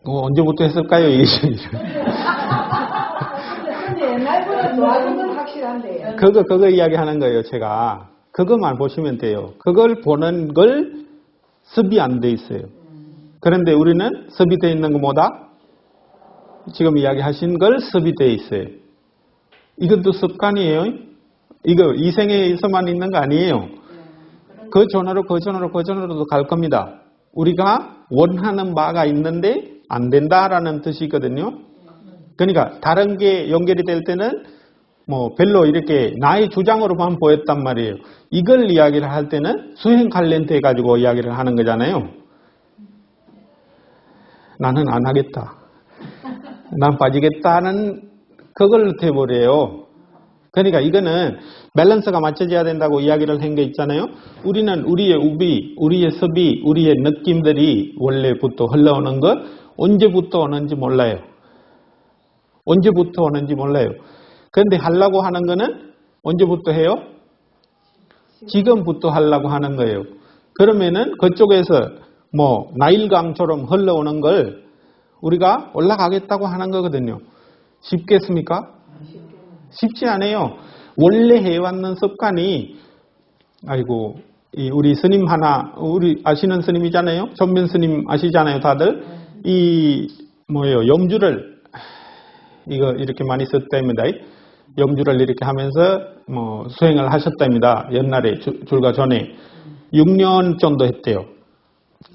언제부터 했을까요? 이 얘기를. 근데 옛날보다 좋아진 건 확실한데요. 그거 이야기하는 거예요. 제가 그거만 보시면 돼요. 그걸 보는 걸 습이 안 돼 있어요. 그런데 우리는 습이 돼 있는 것보다 지금 이야기하신 걸 습이 돼 있어요. 이것도 습관이에요. 이거 이생에서만 있는 거 아니에요. 그 전으로도 갈 겁니다. 우리가 원하는 바가 있는데 안 된다라는 뜻이거든요. 그러니까 다른 게 연결이 될 때는 뭐 별로 이렇게 나의 주장으로만 보였단 말이에요. 이걸 이야기를 할 때는 수행 관련돼 가지고 이야기를 하는 거잖아요. 나는 안 하겠다. 난 빠지겠다는 그걸 돼버려요. 그러니까 이거는 밸런스가 맞춰져야 된다고 이야기를 한 게 있잖아요. 우리는 우리의 우비, 우리의 습이, 우리의 느낌들이 원래부터 흘러오는 것 언제부터 오는지 몰라요. 언제부터 오는지 몰라요. 그런데 하려고 하는 거는 언제부터 해요? 지금부터 하려고 하는 거예요. 그러면은 그쪽에서 뭐 나일강처럼 흘러오는 걸 우리가 올라가겠다고 하는 거거든요. 쉽겠습니까? 쉽지 않아요. 원래 해왔는 습관이 아이고 우리 스님 하나 우리 아시는 스님이잖아요. 전면 스님 아시잖아요. 다들 이 뭐예요 염주를 이거 이렇게 많이 썼답니다. 염주를 이렇게 하면서 뭐 수행을 하셨답니다. 옛날에 줄과 전에 6년 정도 했대요.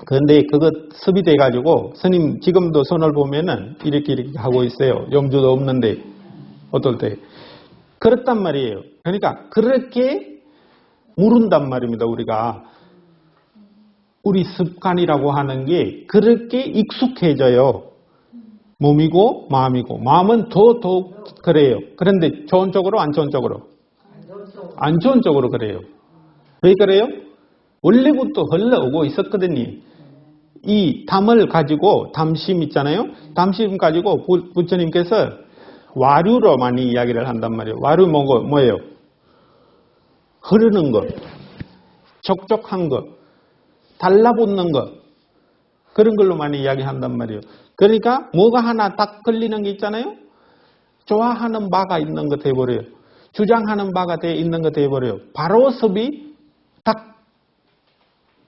그런데 그거 습이 돼가지고 스님 지금도 손을 보면은 이렇게 하고 있어요. 염주도 없는데 어떨 때 그렇단 말이에요. 그러니까 그렇게 모른단 말입니다. 우리가 우리 습관이라고 하는 게 그렇게 익숙해져요. 몸이고 마음이고 마음은 더욱 그래요. 그런데 좋은 쪽으로 안 좋은 쪽으로? 안 좋은 쪽으로 그래요. 왜 그래요? 원래부터 흘러오고 있었거든요. 이 담을 가지고 담심 있잖아요. 담심 가지고 부처님께서 와류로 많이 이야기를 한단 말이에요. 와류 뭐예요? 흐르는 것, 촉촉한 것, 달라붙는 것 그런 걸로 많이 이야기한단 말이에요. 그러니까 뭐가 하나 딱 걸리는 게 있잖아요. 좋아하는 바가 있는 것 돼버려요. 주장하는 바가 있는 것 돼버려요. 바로 습이 딱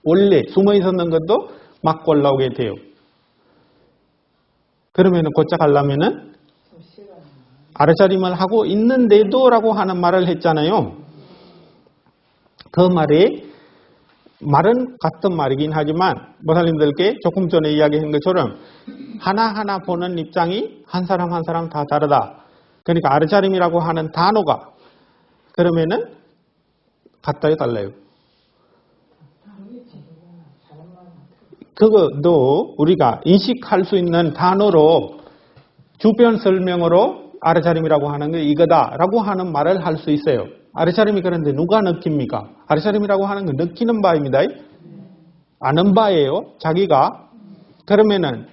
원래 숨어 있었는 것도 막 올라오게 돼요. 그러면은 곧장 하려면은 아르차림을 하고 있는데도 라고 하는 말을 했잖아요. 그 말은 같은 말이긴 하지만 보살님들께 조금 전에 이야기한 것처럼 하나하나 보는 입장이 한 사람 한 사람 다 다르다. 그러니까 아르차림이라고 하는 단어가 그러면은 같아요 달라요? 그것도 우리가 인식할 수 있는 단어로 주변 설명으로 아르차림이라고 하는 게 이거다라고 하는 말을 할 수 있어요. 아르차림이 그런데 누가 느낍니까? 아르차림이라고 하는 건 느끼는 바입니다. 아는 바예요. 자기가. 그러면은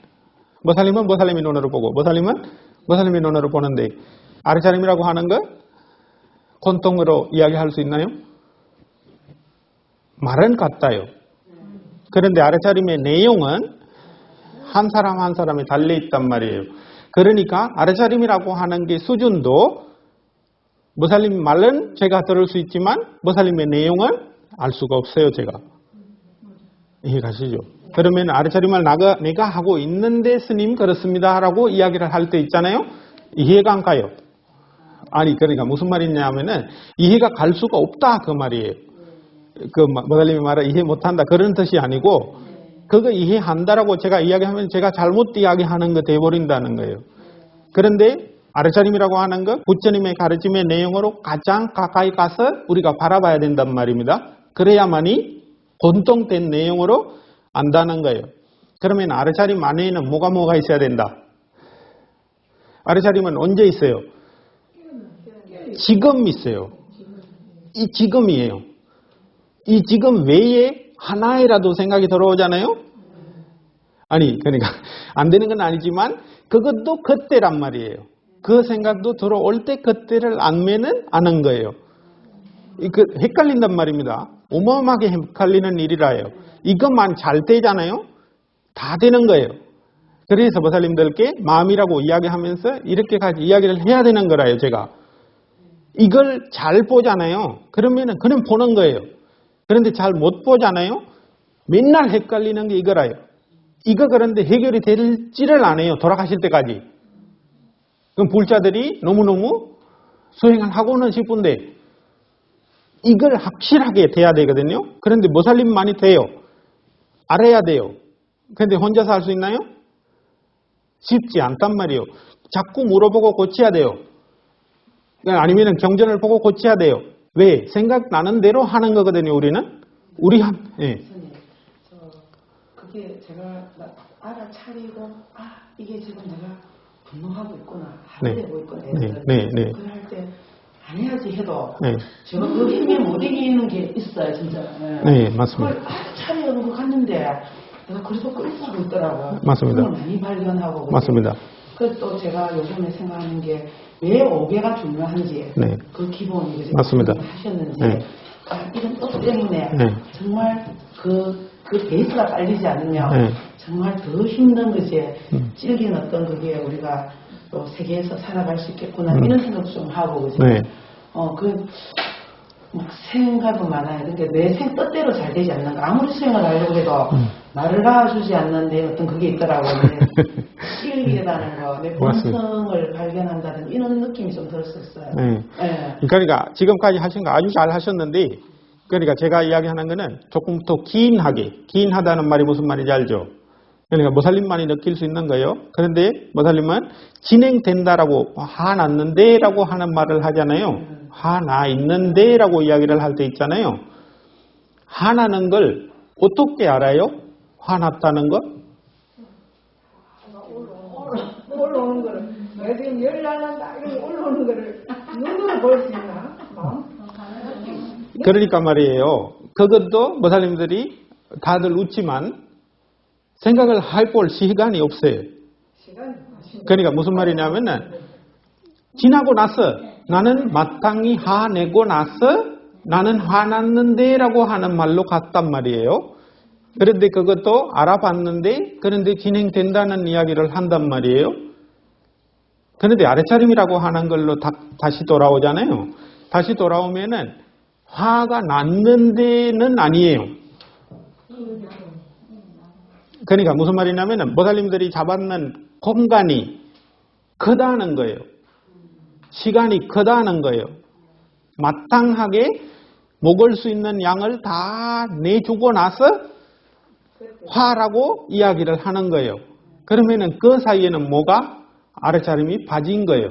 보살님은 보살님의 눈으로 보고 보살님은 보살님의 눈으로 보는데 아르차림이라고 하는 거 혼통으로 이야기할 수 있나요? 말은 같아요. 그런데 아르차림의 내용은 한 사람 한 사람이 달려있단 말이에요. 그러니까 아르차림이라고 하는 게 수준도 머살림 말은 제가 들을 수 있지만 머살림의 내용은 알 수가 없어요. 제가. 이해가시죠? 그러면 아르차림을 내가 하고 있는데 스님 그렇습니다 라고 이야기를 할 때 있잖아요. 이해가 안 가요. 아니 그러니까 무슨 말이냐면은 이해가 갈 수가 없다 그 말이에요. 그 머살림이 말을 이해 못한다 그런 뜻이 아니고 그거 이해한다라고 제가 이야기하면 제가 잘못 이야기하는 거 돼버린다는 거예요. 그런데 아르차림이라고 하는 거 부처님의 가르침의 내용으로 가장 가까이 가서 우리가 바라봐야 된단 말입니다. 그래야만이 공통된 내용으로 안다는 거예요. 그러면 아르차림 안에는 뭐가 있어야 된다? 아르차림은 언제 있어요? 지금 있어요. 이 지금이에요. 이 지금 외에 하나이라도 생각이 들어오잖아요. 아니 그러니까 안 되는 건 아니지만 그것도 그때란 말이에요. 그 생각도 들어올 때 그때를 안면은 아는 거예요. 이거 헷갈린단 말입니다. 어마어마하게 헷갈리는 일이라요. 이것만 잘 되잖아요. 다 되는 거예요. 그래서 보살님들께 마음이라고 이야기하면서 이렇게까지 이야기를 해야 되는 거라요. 제가. 이걸 잘 보잖아요. 그러면은 그냥 보는 거예요. 그런데 잘 못 보잖아요. 맨날 헷갈리는 게 이거라요. 이거 그런데 해결이 될지를 안 해요. 돌아가실 때까지. 그럼 불자들이 너무너무 수행을 하고는 싶은데 이걸 확실하게 돼야 되거든요. 그런데 모살림만이 돼요. 알아야 돼요. 그런데 혼자서 할 수 있나요? 쉽지 않단 말이에요. 자꾸 물어보고 고쳐야 돼요. 아니면 경전을 보고 고쳐야 돼요. 왜? 생각나는 대로 하는 거거든요. 우리는. 예. 그게 제가 알아차리고 이게 지금 내가 분노하고 있구나. 화내고 있구나. 네. 그걸 할 때 안 해야지 해도 제가 그 힘에 못 이기는 게 있어요. 진짜. 네, 맞습니다. 그걸 차리려고 갔는데 내가 그래서 끌고 있더라고요. 맞습니다. 그걸 많이 발견하고. 맞습니다. 그래서 또 제가 요즘에 생각하는 게 왜 5개가 중요한지 그 기본이 맞습니다. 하셨는지 이런 뜻 때문에 정말 그 베이스가 깔리지 않으면 정말 더 힘든 것이 찔긴 어떤 그게 우리가 또 세계에서 살아갈 수 있겠구나 이런 생각도 좀 하고 그죠. 막 생각은 많아요. 근데 내 뜻대로 잘 되지 않는 거. 아무리 수행을 하려고 해도 말을 낳아주지 않는데 어떤 그게 있더라고요. 찔리다는 거, 내 본성을 발견한다는 이런 느낌이 좀 들었었어요. 그러니까 지금까지 하신 거 아주 잘 하셨는데 그러니까 제가 이야기하는 거는 조금 더 긴하다는 말이 무슨 말인지 알죠? 그러니까 모살림만이 느낄 수 있는 거예요. 그런데 모살림은 진행된다라고 화났는데라고 하는 말을 하잖아요. 화나 있는데라고 이야기를 할 때 있잖아요. 화나는 걸 어떻게 알아요? 화났다는 거? 올라오는 거를 내가 지금 열 날란다 이렇게 올라오는 거를 눈으로 볼 수 있나? 그러니까 말이에요. 그것도 모살님들이 다들 웃지만 생각을 해볼 시간이 없어요. 그러니까 무슨 말이냐면은 지나고 나서 나는 마땅히 화내고 나서 나는 화났는데 라고 하는 말로 갔단 말이에요. 그런데 그것도 알아봤는데 그런데 진행된다는 이야기를 한단 말이에요. 그런데 아르차림이라고 하는 걸로 다시 돌아오잖아요. 다시 돌아오면은 화가 났는데는 아니에요. 그러니까 무슨 말이냐면은 보살님들이 잡았는 공간이 크다는 거예요. 시간이 크다는 거예요. 마땅하게 먹을 수 있는 양을 다 내주고 나서 화라고 이야기를 하는 거예요. 그러면은 그 사이에는 뭐가 아르차림이 빠진 거예요.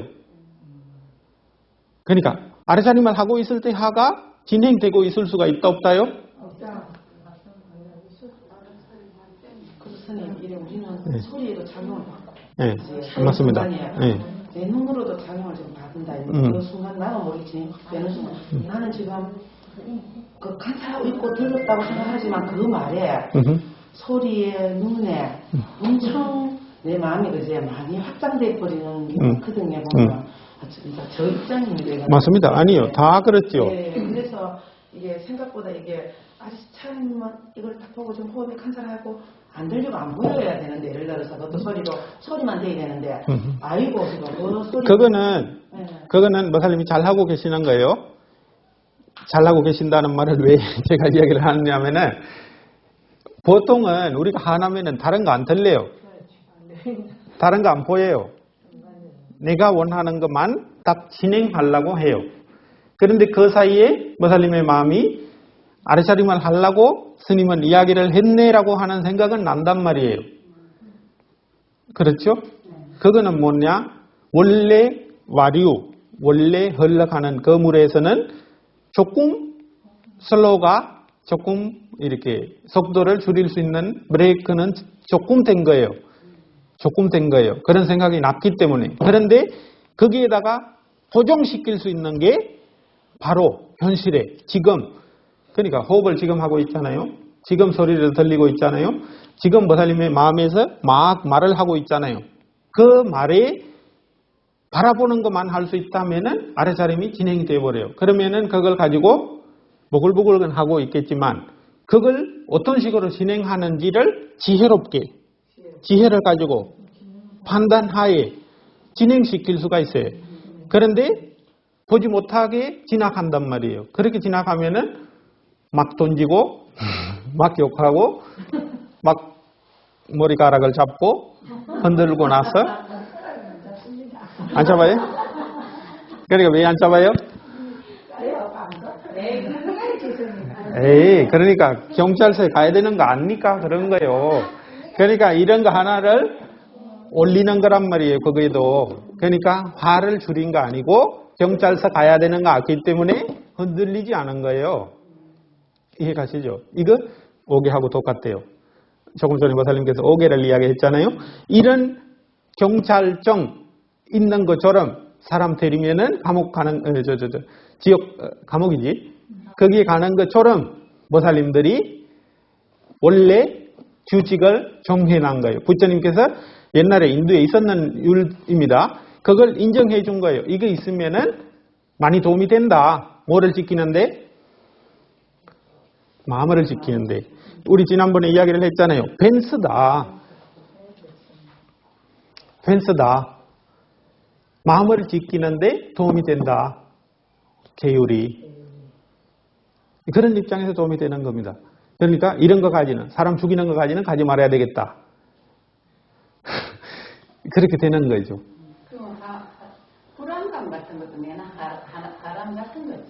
그러니까 아르차림을 하고 있을 때 화가 진행되고 있을 수가 있다 없다요? 없다. 그렇다면 이래 우리는 소리에도 작용을 받고 맞습니다. 내 눈으로도 작용을 좀 받는다. 그 순간 나는 모르겠지. 되는 순간 나는 지금 그 간사하고 있고 들었다고 생각하지만 그 말에 소리에 눈에 엄청 내 마음이 그제 많이 확장돼 버리는 게 많거든요. 보면 저 입장입니다. 맞습니다. 아니요, 다 그렇죠. 그래서 이게 생각보다 이게 아직 참 이걸 딱 보고 좀 호흡에 간사하고 안 들리고 안 보여야 되는데, 예를 들어서 그것도 소리만 돼야 되는데, 아이고, 그 소리. 그거는 머살님이 잘하고 계시는 거예요. 잘하고 계신다는 말을 왜 제가 이야기를 하느냐면은, 보통은 우리가 하나면은 다른 거 안 들려요. 다른 거 안 보여요. 내가 원하는 것만 딱 진행하려고 해요. 그런데 그 사이에 머살님의 마음이 아르샤림을 하려고 스님은 이야기를 했네라고 하는 생각은 난단 말이에요. 그렇죠? 그거는 뭐냐? 원래 와류, 원래 흘러가는 그 물에서는 조금 슬로우가 조금 이렇게 속도를 줄일 수 있는 브레이크는 조금 된 거예요. 조금 된 거예요. 그런 생각이 났기 때문에. 그런데 거기에다가 고정시킬 수 있는 게 바로 현실에 지금, 그러니까 호흡을 지금 하고 있잖아요. 지금 소리를 들리고 있잖아요. 지금 머살님의 마음에서 막 말을 하고 있잖아요. 그 말에 바라보는 것만 할 수 있다면은 아르샤림이 진행이 되어버려요. 그러면은 그걸 가지고 보글보글 하고 있겠지만 그걸 어떤 식으로 진행하는지를 지혜롭게, 지혜를 가지고 판단하에 진행시킬 수가 있어요. 그런데 보지 못하게 지나간단 말이에요. 그렇게 지나가면은 막 던지고 막 욕하고 막 머리카락을 잡고 흔들고 나서 안 잡아요? 그러니까 왜 안 잡아요? 에이, 그러니까 경찰서에 가야 되는 거 아닙니까? 그런 거요. 그러니까 이런 거 하나를 올리는 거란 말이에요. 거기에도. 그러니까 화를 줄인 거 아니고 경찰서 가야 되는 거 같기 때문에 흔들리지 않은 거예요. 이해 가시죠? 이거 오개하고 똑같아요. 조금 전에 머살님께서 오개를 이야기했잖아요. 이런 경찰청 있는 것처럼 사람 데리면은 감옥 가는, 지역, 감옥이지. 거기에 가는 것처럼 머살님들이 원래 규칙을 정해놓은 거예요. 부처님께서 옛날에 인도에 있었는 율입니다. 그걸 인정해 준 거예요. 이거 있으면은 많이 도움이 된다. 뭐를 지키는데? 마음을 지키는데. 우리 지난번에 이야기를 했잖아요. 펜스다. 펜스다. 마음을 지키는데 도움이 된다. 계율이. 그런 입장에서 도움이 되는 겁니다. 그러니까 이런 거 가지는, 사람 죽이는 거 가지는 가지 말아야 되겠다. 그렇게 되는 거죠. 불안감 같은 것도 내나 바람 같은 거죠.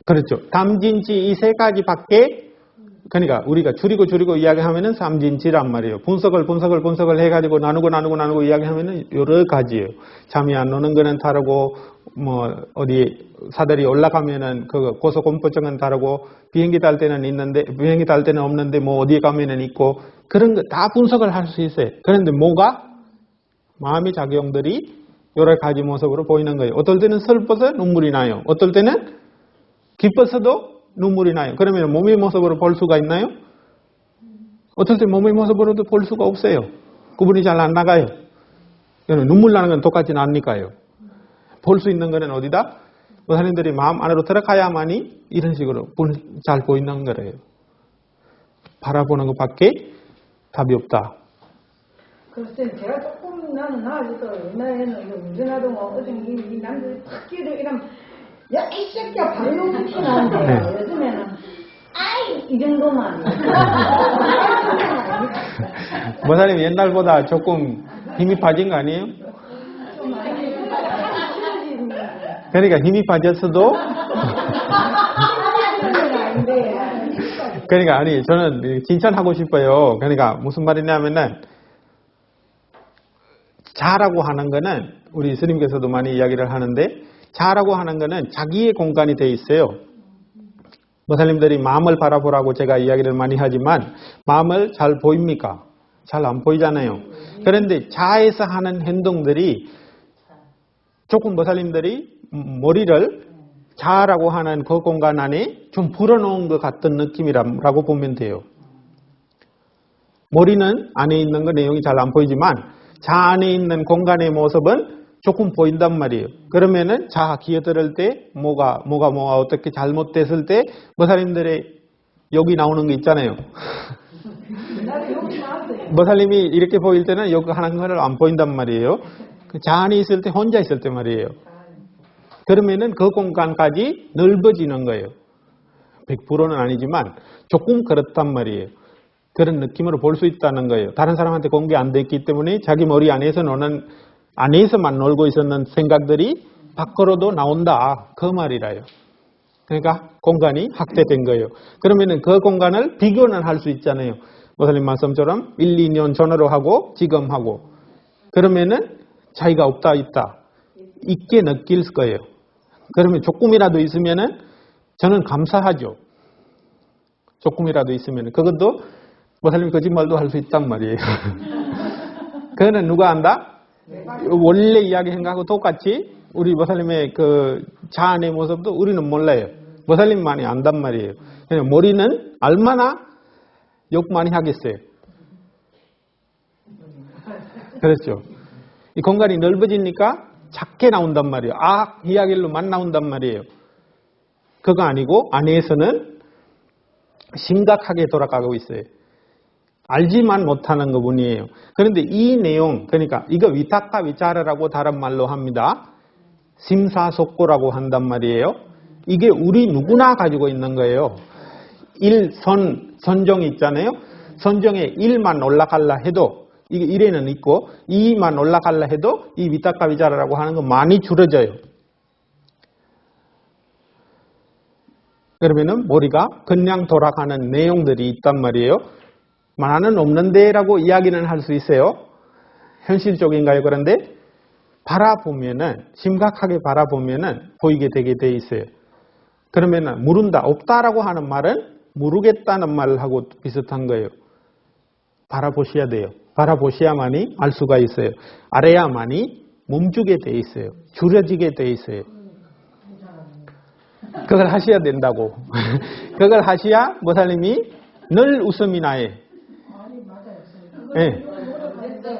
그렇죠. 담진치 이 세 가지밖에, 그러니까 우리가 줄이고 이야기하면은 삼진치란 말이에요. 분석을 해가지고 나누고 이야기하면은 여러 가지예요. 잠이 안 오는 거는 다르고, 뭐 어디 사다리 올라가면은 그 고소공포증은 다르고, 비행기 탈 때는 있는데 비행기 탈 때는 없는데 뭐 어디에 가면은 있고, 그런 거 다 분석을 할 수 있어요. 그런데 뭐가 마음의 작용들이 여러 가지 모습으로 보이는 거예요. 어떨 때는 슬퍼서 눈물이 나요. 어떨 때는 기뻐서도 눈물이 나요. 그러면 몸의 모습으로 볼 수가 있나요? 어떨 때 몸의 모습으로도 볼 수가 없어요. 구분이 잘 안 나가요. 눈물 나는 건 똑같지는 않으니까요. 볼 수 있는 거는 어디다? 사람들이 마음 안으로 들어가야만이 이런 식으로 잘 보이는 거예요. 바라보는 것밖에 답이 없다. 글쎄, 제가 조금 나는 나아져서 옛날에는 이거 운전하던 어떤 이 남들 특기도 이런 야, 이 새끼야 바로 욕이 나는데 요즘에는 아이 이 정도만 모사님 옛날보다 조금 힘이 빠진 거 아니에요? 그러니까 힘이 빠졌어도 그러니까 아니 저는 칭찬하고 싶어요. 그러니까 무슨 말이냐면은 자라고 하는 거는 우리 스님께서도 많이 이야기를 하는데 자라고 하는 거는 자기의 공간이 돼 있어요. 모살님들이 마음을 바라보라고 제가 이야기를 많이 하지만 마음을 잘 보입니까? 잘 안 보이잖아요. 그런데 자에서 하는 행동들이 조금 모살님들이 머리를 자라고 하는 그 공간 안에 좀 불어넣은 것 같은 느낌이라고 보면 돼요. 머리는 안에 있는 거 내용이 잘 안 보이지만 자 안에 있는 공간의 모습은 조금 보인단 말이에요. 그러면은 자 기어들을 때 뭐가 어떻게 잘못됐을 때 모살님들의 여기 나오는 게 있잖아요. 나도 욕이 나왔어요. 모살님이 이렇게 보일 때는 여기 하는 거를 안 보인단 말이에요. 자한이 있을 때, 혼자 있을 때 말이에요. 그러면은 그 공간까지 넓어지는 거예요. 100%는 아니지만 조금 그렇단 말이에요. 그런 느낌으로 볼 수 있다는 거예요. 다른 사람한테 공개 안 됐기 때문에 자기 머리 안에서 노는, 안에서만 놀고 있었는 생각들이 밖으로도 나온다. 그 말이라요. 그러니까 공간이 확대된 거예요. 그러면은 그 공간을 비교는 할 수 있잖아요. 모살님 말씀처럼 1, 2년 전으로 하고 지금 하고. 그러면은 차이가 없다 있다. 있게 느낄 거예요. 그러면 조금이라도 있으면은 저는 감사하죠. 조금이라도 있으면은. 그것도 모살님 거짓말도 할 수 있단 말이에요. 그거는 누가 안다? 원래 이야기한 거하고 똑같이 우리 모살님의 그 자안의 모습도 우리는 몰라요. 모살님만이 안단 말이에요. 그냥 머리는 얼마나 욕 많이 하겠어요. 그렇죠. 이 공간이 넓어지니까 작게 나온단 말이에요. 이야기로만 나온단 말이에요. 그거 아니고 안에서는 심각하게 돌아가고 있어요. 알지만 못하는 것뿐이에요. 그런데 이 내용, 그러니까 이거 위탁과 위자라라고 다른 말로 합니다. 심사숙고라고 한단 말이에요. 이게 우리 누구나 가지고 있는 거예요. 선정이 있잖아요. 선정에 1만 올라갈라 해도 이게 1에는 있고 2만 올라갈라 해도 이 위탁과 위자라라고 하는 거 많이 줄어져요. 그러면은 머리가 그냥 돌아가는 내용들이 있단 말이에요. 나는 없는데 라고 이야기는 할 수 있어요. 현실적인가요? 그런데 바라보면은, 심각하게 바라보면은 보이게 되게 돼 있어요. 그러면은 모른다, 없다라고 하는 말은 모르겠다는 말하고 비슷한 거예요. 바라보셔야 돼요. 바라보셔야만이 알 수가 있어요. 알아야만이 멈추게 돼 있어요. 줄여지게 돼 있어요. 그걸 하셔야 된다고. 그걸 하셔야 모살님이 늘 웃음이 나요. 아니, 맞아요. 네.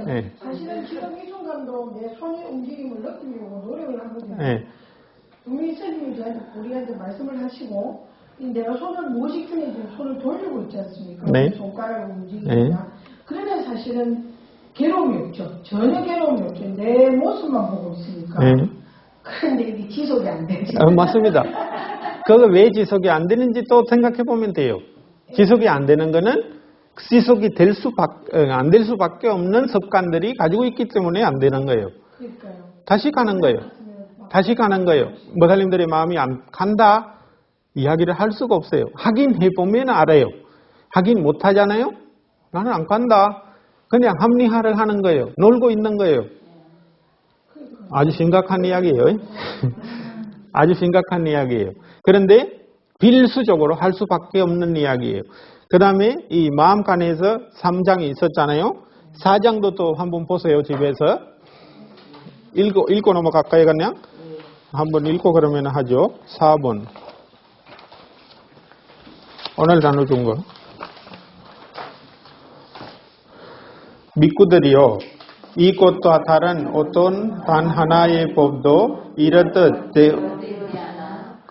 네. 사실은 지금 이 순간도 내 손의 움직임을 느끼려고 노력을 하거든요. 네. 분명히 스님이 저한테 우리한테 말씀을 하시고 내가 손을 무엇이 중에 손을 돌리고 있지 않습니까? 네. 손가락을 움직이니까. 네. 그러면 사실은 괴로움이 없죠. 전혀 괴로움이 없죠. 내 모습만 보고 있으니까. 네. 그런데 이게 지속이 안 되지. 맞습니다. 그거 왜 지속이 안 되는지 또 생각해 보면 돼요. 지속이 안 되는 거는 지속이 안 될 수밖에 없는 습관들이 가지고 있기 때문에 안 되는 거예요. 그러니까요. 다시 가는 거예요. 다시 가는 거예요. 모살님들의 마음이 안 간다 이야기를 할 수가 없어요. 하긴 해보면 알아요. 하긴 못하잖아요. 나는 안 간다. 그냥 합리화를 하는 거예요. 놀고 있는 거예요. 아주 심각한 이야기예요. 아주 심각한 이야기예요. 그런데 필수적으로 할 수밖에 없는 이야기예요. 그 다음에 이 마음간에서 3장이 있었잖아요. 4장도 또 한번 보세요. 집에서. 읽고 넘어갈까요? 그냥? 한번 읽고 그러면 하죠. 4번. 오늘 나눠준 거. 미꾸들이요. 이것과 다른 어떤 단 하나의 법도 이렇듯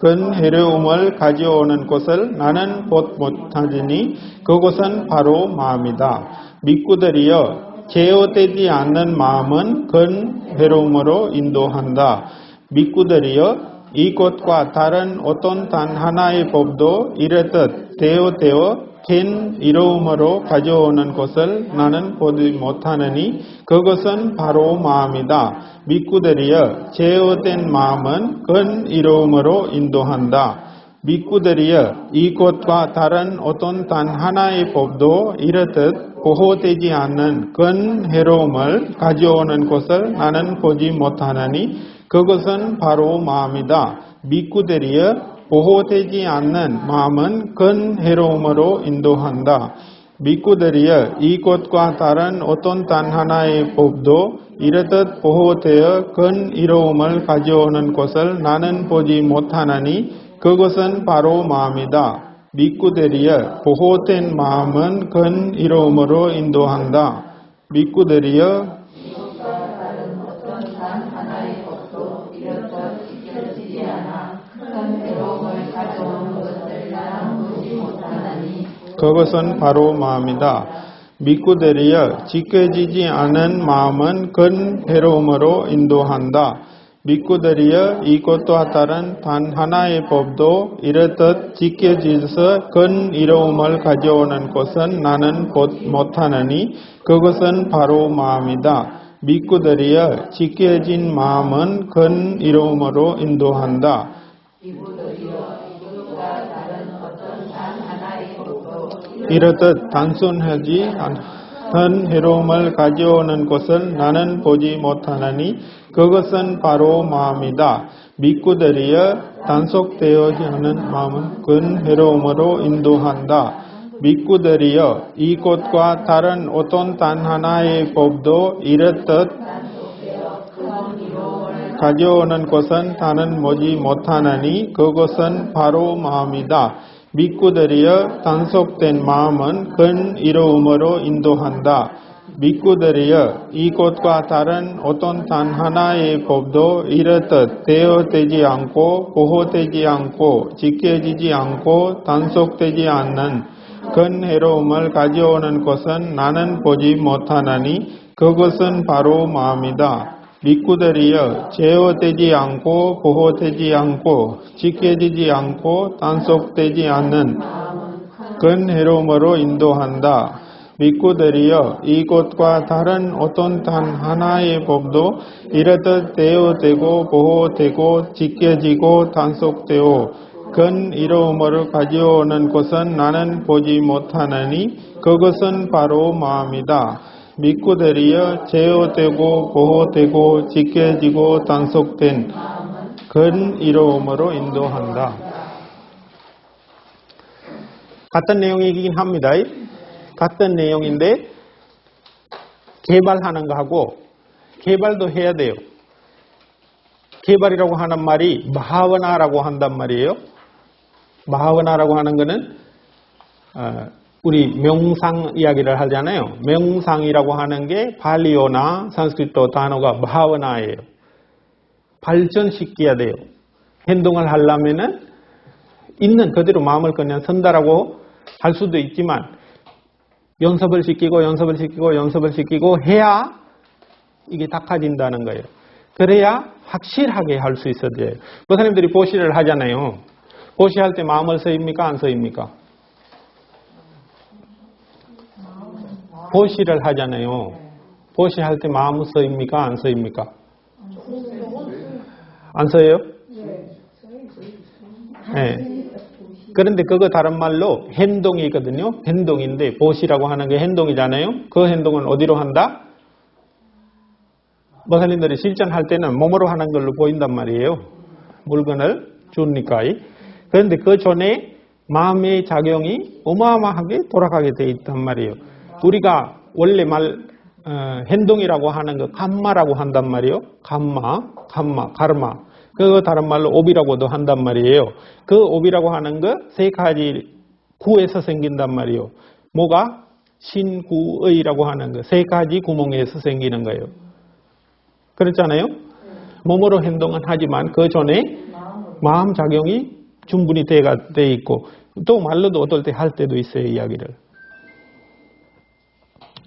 큰 해로움을 가져오는 것을 나는 곧 못하지니 그것은 바로 마음이다. 미꾸들이여 제어되지 않는 마음은 큰 해로움으로 인도한다. 미꾸들이여 이것과 다른 어떤 단 하나의 법도 이렇듯 되어 큰 이로움으로 가져오는 것을 나는 보지 못하느니 그것은 바로 마음이다. 미꾸들이여 제어된 마음은 큰 이로움으로 인도한다. 미꾸들이여 이것과 다른 어떤 단 하나의 법도 이렇듯 보호되지 않는 큰 해로움을 가져오는 것을 나는 보지 못하느니 그것은 바로 마음이다. 미꾸들이여 보호되지 않는 마음은 큰 해로움으로 인도한다. 미꾸들이여 이것과 다른 어떤 단 하나의 법도 이렇듯 보호되어 큰 이로움을 가져오는 것을 나는 보지 못하나니 그것은 바로 마음이다. 미꾸들이여 보호된 마음은 큰 이로움으로 인도한다. 미꾸들이여 그것은 바로 마음이다. 믿고 되려 지켜지지 않은 마음은 큰 괴로움으로 인도한다. 믿고 되려 이것과 다른 단 하나의 법도 이렇듯 지켜져서 큰 이로움을 가져오는 것은 나는 못하느니 그것은 바로 마음이다. 믿고 되려 지켜진 마음은 큰 이로움으로 인도한다. 이렇듯 단순하지 않은 해로움을 가져오는 것을 나는 보지 못하느니 그것은 바로 마음이다. 믿고 되려 단속되어지 않은 마음은 큰 해로움으로 인도한다. 믿고 되려 이것과 다른 어떤 단 하나의 법도 이렇듯 가져오는 것은 나는 보지 못하느니 그것은 바로 마음이다. 믿고 되려 단속된 마음은 큰 이로움으로 인도한다. 믿고 되려 이것과 다른 어떤 단 하나의 법도 이렇듯 대여되지 않고 보호되지 않고 지켜지지 않고 단속되지 않는 큰 해로움을 가져오는 것은 나는 보지 못하나니 그것은 바로 마음이다. 믿고 되려 제어되지 않고 보호되지 않고 지켜지지 않고 단속되지 않는 큰 해로움으로 인도한다. 믿고 되려 이것과 다른 어떤 단 하나의 법도 이렇듯 대여되고 보호되고 지켜지고 단속되고 큰 이로움을 가져오는 것은 나는 보지 못하느니 그것은 바로 마음이다. 믿고 되려 제어되고 보호되고 지켜지고 단속된 큰 이로움으로 인도한다. 같은 내용이긴 합니다. 같은 내용인데 개발하는 거하고 개발도 해야 돼요. 개발이라고 하는 말이 마하바나라고 한단 말이에요. 마하바나라고 하는 거는 우리 명상 이야기를 하잖아요. 명상이라고 하는 게 발리어나 산스크리트 단어가 마하바나예요. 발전시켜야 돼요. 행동을 하려면은 있는 그대로 마음을 그냥 선다라고 할 수도 있지만 연습을 시키고 해야 이게 닦아진다는 거예요. 그래야 확실하게 할 수 있어야 돼요. 목사님들이 보시를 하잖아요. 보시할 때 마음을 써입니까? 안 써입니까? 보시를 하잖아요. 보시할 때 마음을 써입니까? 안 써입니까? 안 써요? 네. 그런데 그거 다른 말로 행동이거든요. 행동인데 보시라고 하는 게 행동이잖아요. 그 행동은 어디로 한다? 목사님들이 실전할 때는 몸으로 하는 걸로 보인단 말이에요. 물건을 주니까. 그런데 그 전에 마음의 작용이 어마어마하게 돌아가게 돼 있단 말이에요. 우리가 원래 행동이라고 하는 거 감마라고 한단 말이에요. 가르마. 그 다른 말로 오비라고도 한단 말이에요. 그 오비라고 하는 거 세 가지 구에서 생긴단 말이에요. 뭐가? 신구의라고 하는 거 세 가지 구멍에서 생기는 거예요. 그렇잖아요? 몸으로 행동은 하지만 그 전에 마음 작용이 충분히 돼 있고 또 말로도 어떨 때 할 때도 있어요. 이야기를.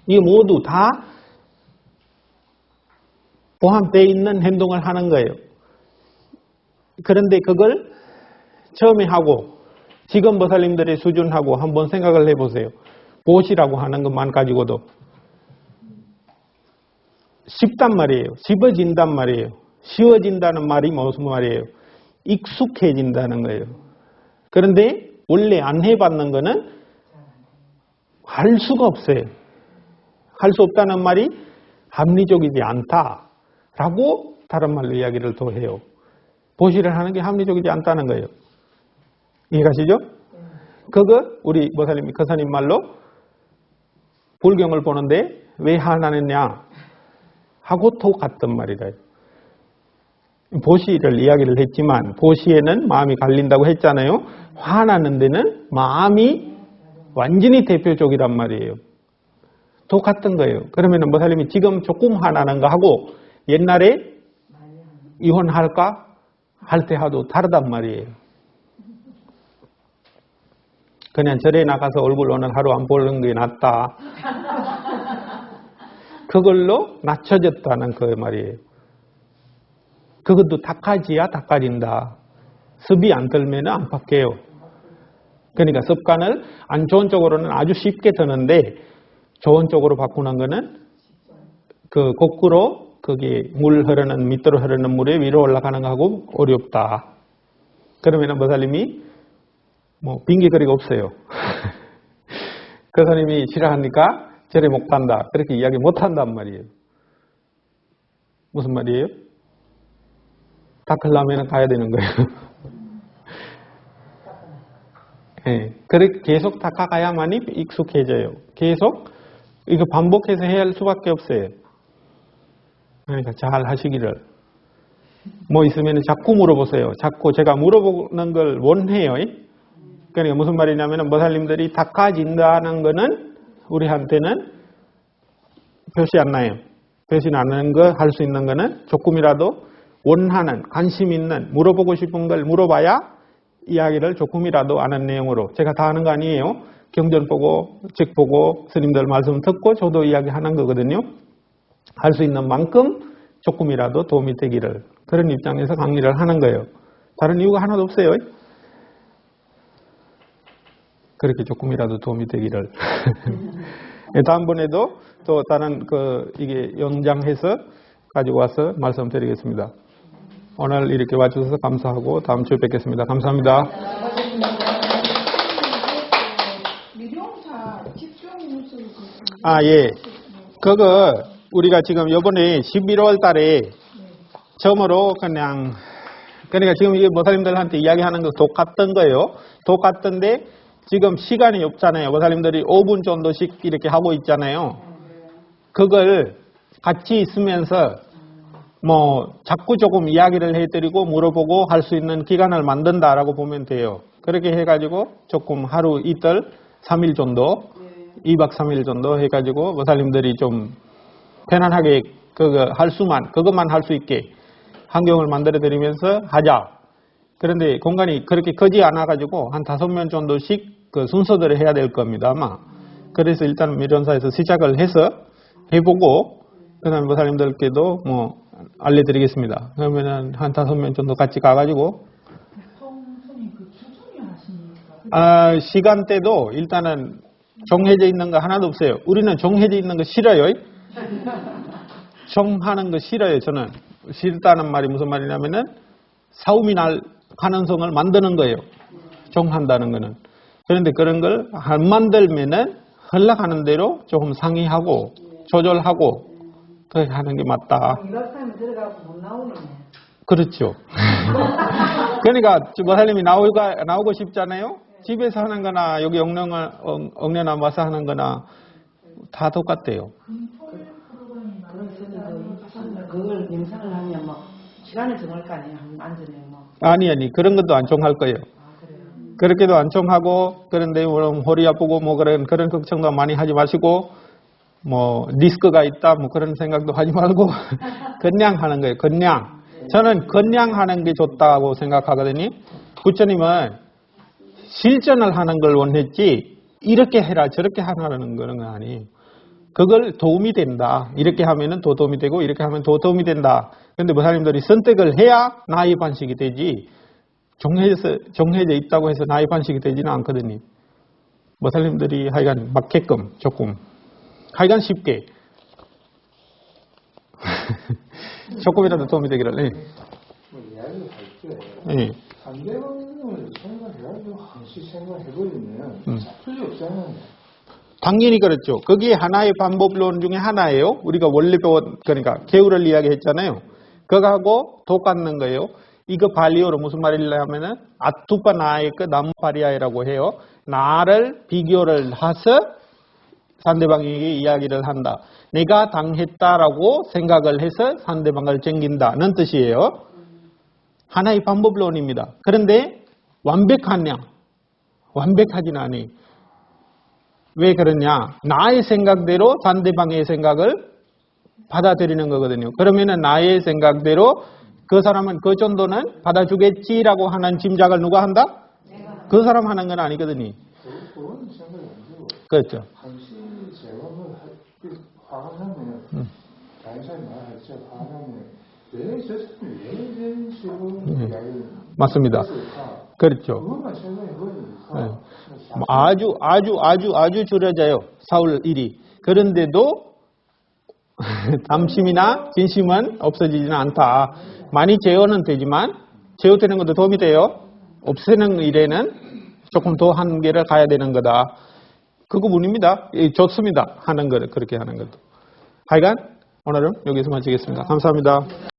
이게 모두 다 포함되어 있는 행동을 하는 거예요. 그런데 그걸 처음에 하고 지금 보살님들의 수준하고 한번 생각을 해보세요. 보시라고 하는 것만 가지고도 쉽단 말이에요. 쉽어진단 말이에요. 쉬워진다는 말이 무슨 말이에요? 익숙해진다는 거예요. 그런데 원래 안 해봤는 거는 할 수가 없어요. 할 수 없다는 말이 합리적이지 않다라고 다른 말로 이야기를 더 해요. 보시를 하는 게 합리적이지 않다는 거예요. 이해가시죠? 그거 우리 목사님, 거사님 말로 불경을 보는데 왜 화나느냐 하고 똑같단 말이다. 보시를 이야기를 했지만 보시에는 마음이 갈린다고 했잖아요. 화나는 데는 마음이 완전히 대표적이란 말이에요. 똑같은 거예요. 그러면 목사님이 지금 조금 화나는 거 하고 옛날에 이혼할까 할 때 하도 다르단 말이에요. 그냥 절에 나가서 얼굴 오늘 하루 안 보는 게 낫다. 그걸로 낮춰졌다는 그 말이에요. 그것도 닦아지야 닦아진다. 습이 안 들면 안 바뀌어요. 그러니까 습관을 안 좋은 쪽으로는 아주 쉽게 드는데 좋은 쪽으로 바꾸는 거는 그 거꾸로 거기 물 흐르는 밑으로 흐르는 물에 위로 올라가는 거하고 어렵다. 그러면은 보살님이 뭐 빙기거리가 없어요. 그 스님이 싫어하니까 절에 못 간다. 그렇게 이야기 못 한단 말이에요. 무슨 말이에요? 닦으려면 가야 되는 거예요. 네, 그렇게 계속 닦아가야만이 익숙해져요. 계속 이거 반복해서 해야 할 수밖에 없어요. 그러니까 잘 하시기를. 뭐 있으면 자꾸 물어보세요. 자꾸 제가 물어보는 걸 원해요. 그러니까 무슨 말이냐면 보살님들이 닦아진다는 거는 우리한테는 표시 안 나요. 표시 나는 거 할 수 있는 거는 조금이라도 원하는 관심 있는 물어보고 싶은 걸 물어봐야 이야기를 조금이라도 아는 내용으로 제가 다 하는 거 아니에요. 경전 보고 책 보고 스님들 말씀 듣고 저도 이야기하는 거거든요. 할 수 있는 만큼 조금이라도 도움이 되기를 그런 입장에서 강의를 하는 거예요. 다른 이유가 하나도 없어요. 그렇게 조금이라도 도움이 되기를. 다음번에도 또 다른 이게 연장해서 가지고 와서 말씀드리겠습니다. 오늘 이렇게 와주셔서 감사하고 다음 주에 뵙겠습니다. 감사합니다. 미룡사 집중 뉴스 예. 그거 우리가 지금 이번에 11월 달에 처음으로 그러니까 지금 이 모살님들한테 이야기하는 거 똑같던 거예요. 똑같던데 지금 시간이 없잖아요. 모살님들이 5분 정도씩 이렇게 하고 있잖아요. 그걸 같이 있으면서 뭐 자꾸 조금 이야기를 해드리고 물어보고 할 수 있는 기간을 만든다라고 보면 돼요. 그렇게 해가지고 조금 하루 이틀 3일 정도 2박 3일 정도 해가지고 모살님들이 좀 편안하게 그것만 할 수 있게 환경을 만들어 드리면서 하자. 그런데 공간이 그렇게 크지 않아 가지고 한 5명 정도씩 그 순서대로 해야 될 겁니다 아마. 그래서 일단 미련사에서 시작을 해서 해보고 그다음에 모살님들께도 뭐 알려드리겠습니다. 그러면은 한 5명 정도 같이 가가지고 시간대도 일단은 정해져 있는 거 하나도 없어요. 우리는 정해져 있는 거 싫어요. 정하는 거 싫어요. 저는 싫다는 말이 무슨 말이냐면은 싸움이 날 가능성을 만드는 거예요. 정한다는 거는. 그런데 그런 걸 안 만들면은 흘러가는 대로 조금 상의하고 조절하고 그렇게 하는 게 맞다. 이렇다면 들어가고 못 나오네. 그렇죠. 그러니까 모살님이 나오고 싶잖아요. 집에서 하는 거나 여기 엉내나 와서 하는 거나 다 똑같대요. 그걸 명상을 하면 뭐 시간을 정할 거 아니에요. 앉으면 뭐. 아니 그런 것도 안 정할 거예요. 그래요. 그렇게도 안 정하고 그런데 허리 아프고 뭐 그런 걱정도 많이 하지 마시고 뭐 리스크가 있다 뭐 그런 생각도 하지 말고 그냥 하는 거예요. 그냥. 저는 그냥 하는 게 좋다고 생각하거든요. 부처님은 실전을 하는 걸 원했지 이렇게 해라 저렇게 하라는 건 아니에요. 그걸 도움이 된다. 이렇게 하면은 더 도움이 되고 이렇게 하면 더 도움이 된다. 그런데 모살님들이 선택을 해야 나의 반식이 되지 정해져 있다고 해서 나의 반식이 되지는 않거든요. 모살님들이 하여간 맞게끔 조금 하여간 쉽게 조금이라도 도움이 되기를. 네. 이야기를 할 때 네. 상대방을 생각해가지고 한시 생각해버리면 풀이 없잖아요. 당연히 그렇죠. 그게 하나의 방법론 중에 하나예요. 우리가 원래 그러니까 개울을 이야기했잖아요. 그거하고 똑같는 거예요. 이거 발리어로 무슨 말이냐면은 아투파 나에크 남파리아이라고 해요. 나를 비교를 해서 상대방에게 이야기를 한다. 내가 당했다라고 생각을 해서 상대방을 챙긴다는 뜻이에요. 하나의 방법론입니다. 그런데 완벽하냐? 완벽하진 않아요. 왜 그러냐? 나의 생각대로 상대방의 생각을 받아들이는 거거든요. 그러면은 나의 생각대로 그 사람은 그 정도는 받아주겠지라고 하는 짐작을 누가 한다? 그 사람 하는 건 아니거든요. 그건 생각이 안 들고. 그렇죠. 한시 재검을 화가 나면 다른 사람이 말하죠. 화가 나면 왜 저 사람이 왜 이런 식으로 이야기를 맞습니다. 그렇죠. 그것만 생각해보니까 아주 줄여져요. 사울 일이. 그런데도 담심이나 진심은 없어지지는 않다. 많이 제어는 되지만 제어되는 것도 도움이 돼요. 없애는 일에는 조금 더 한계를 가야 되는 거다. 그거뿐입니다. 좋습니다. 하는 거 그렇게 하는 것도. 하여간 오늘은 여기서 마치겠습니다. 감사합니다.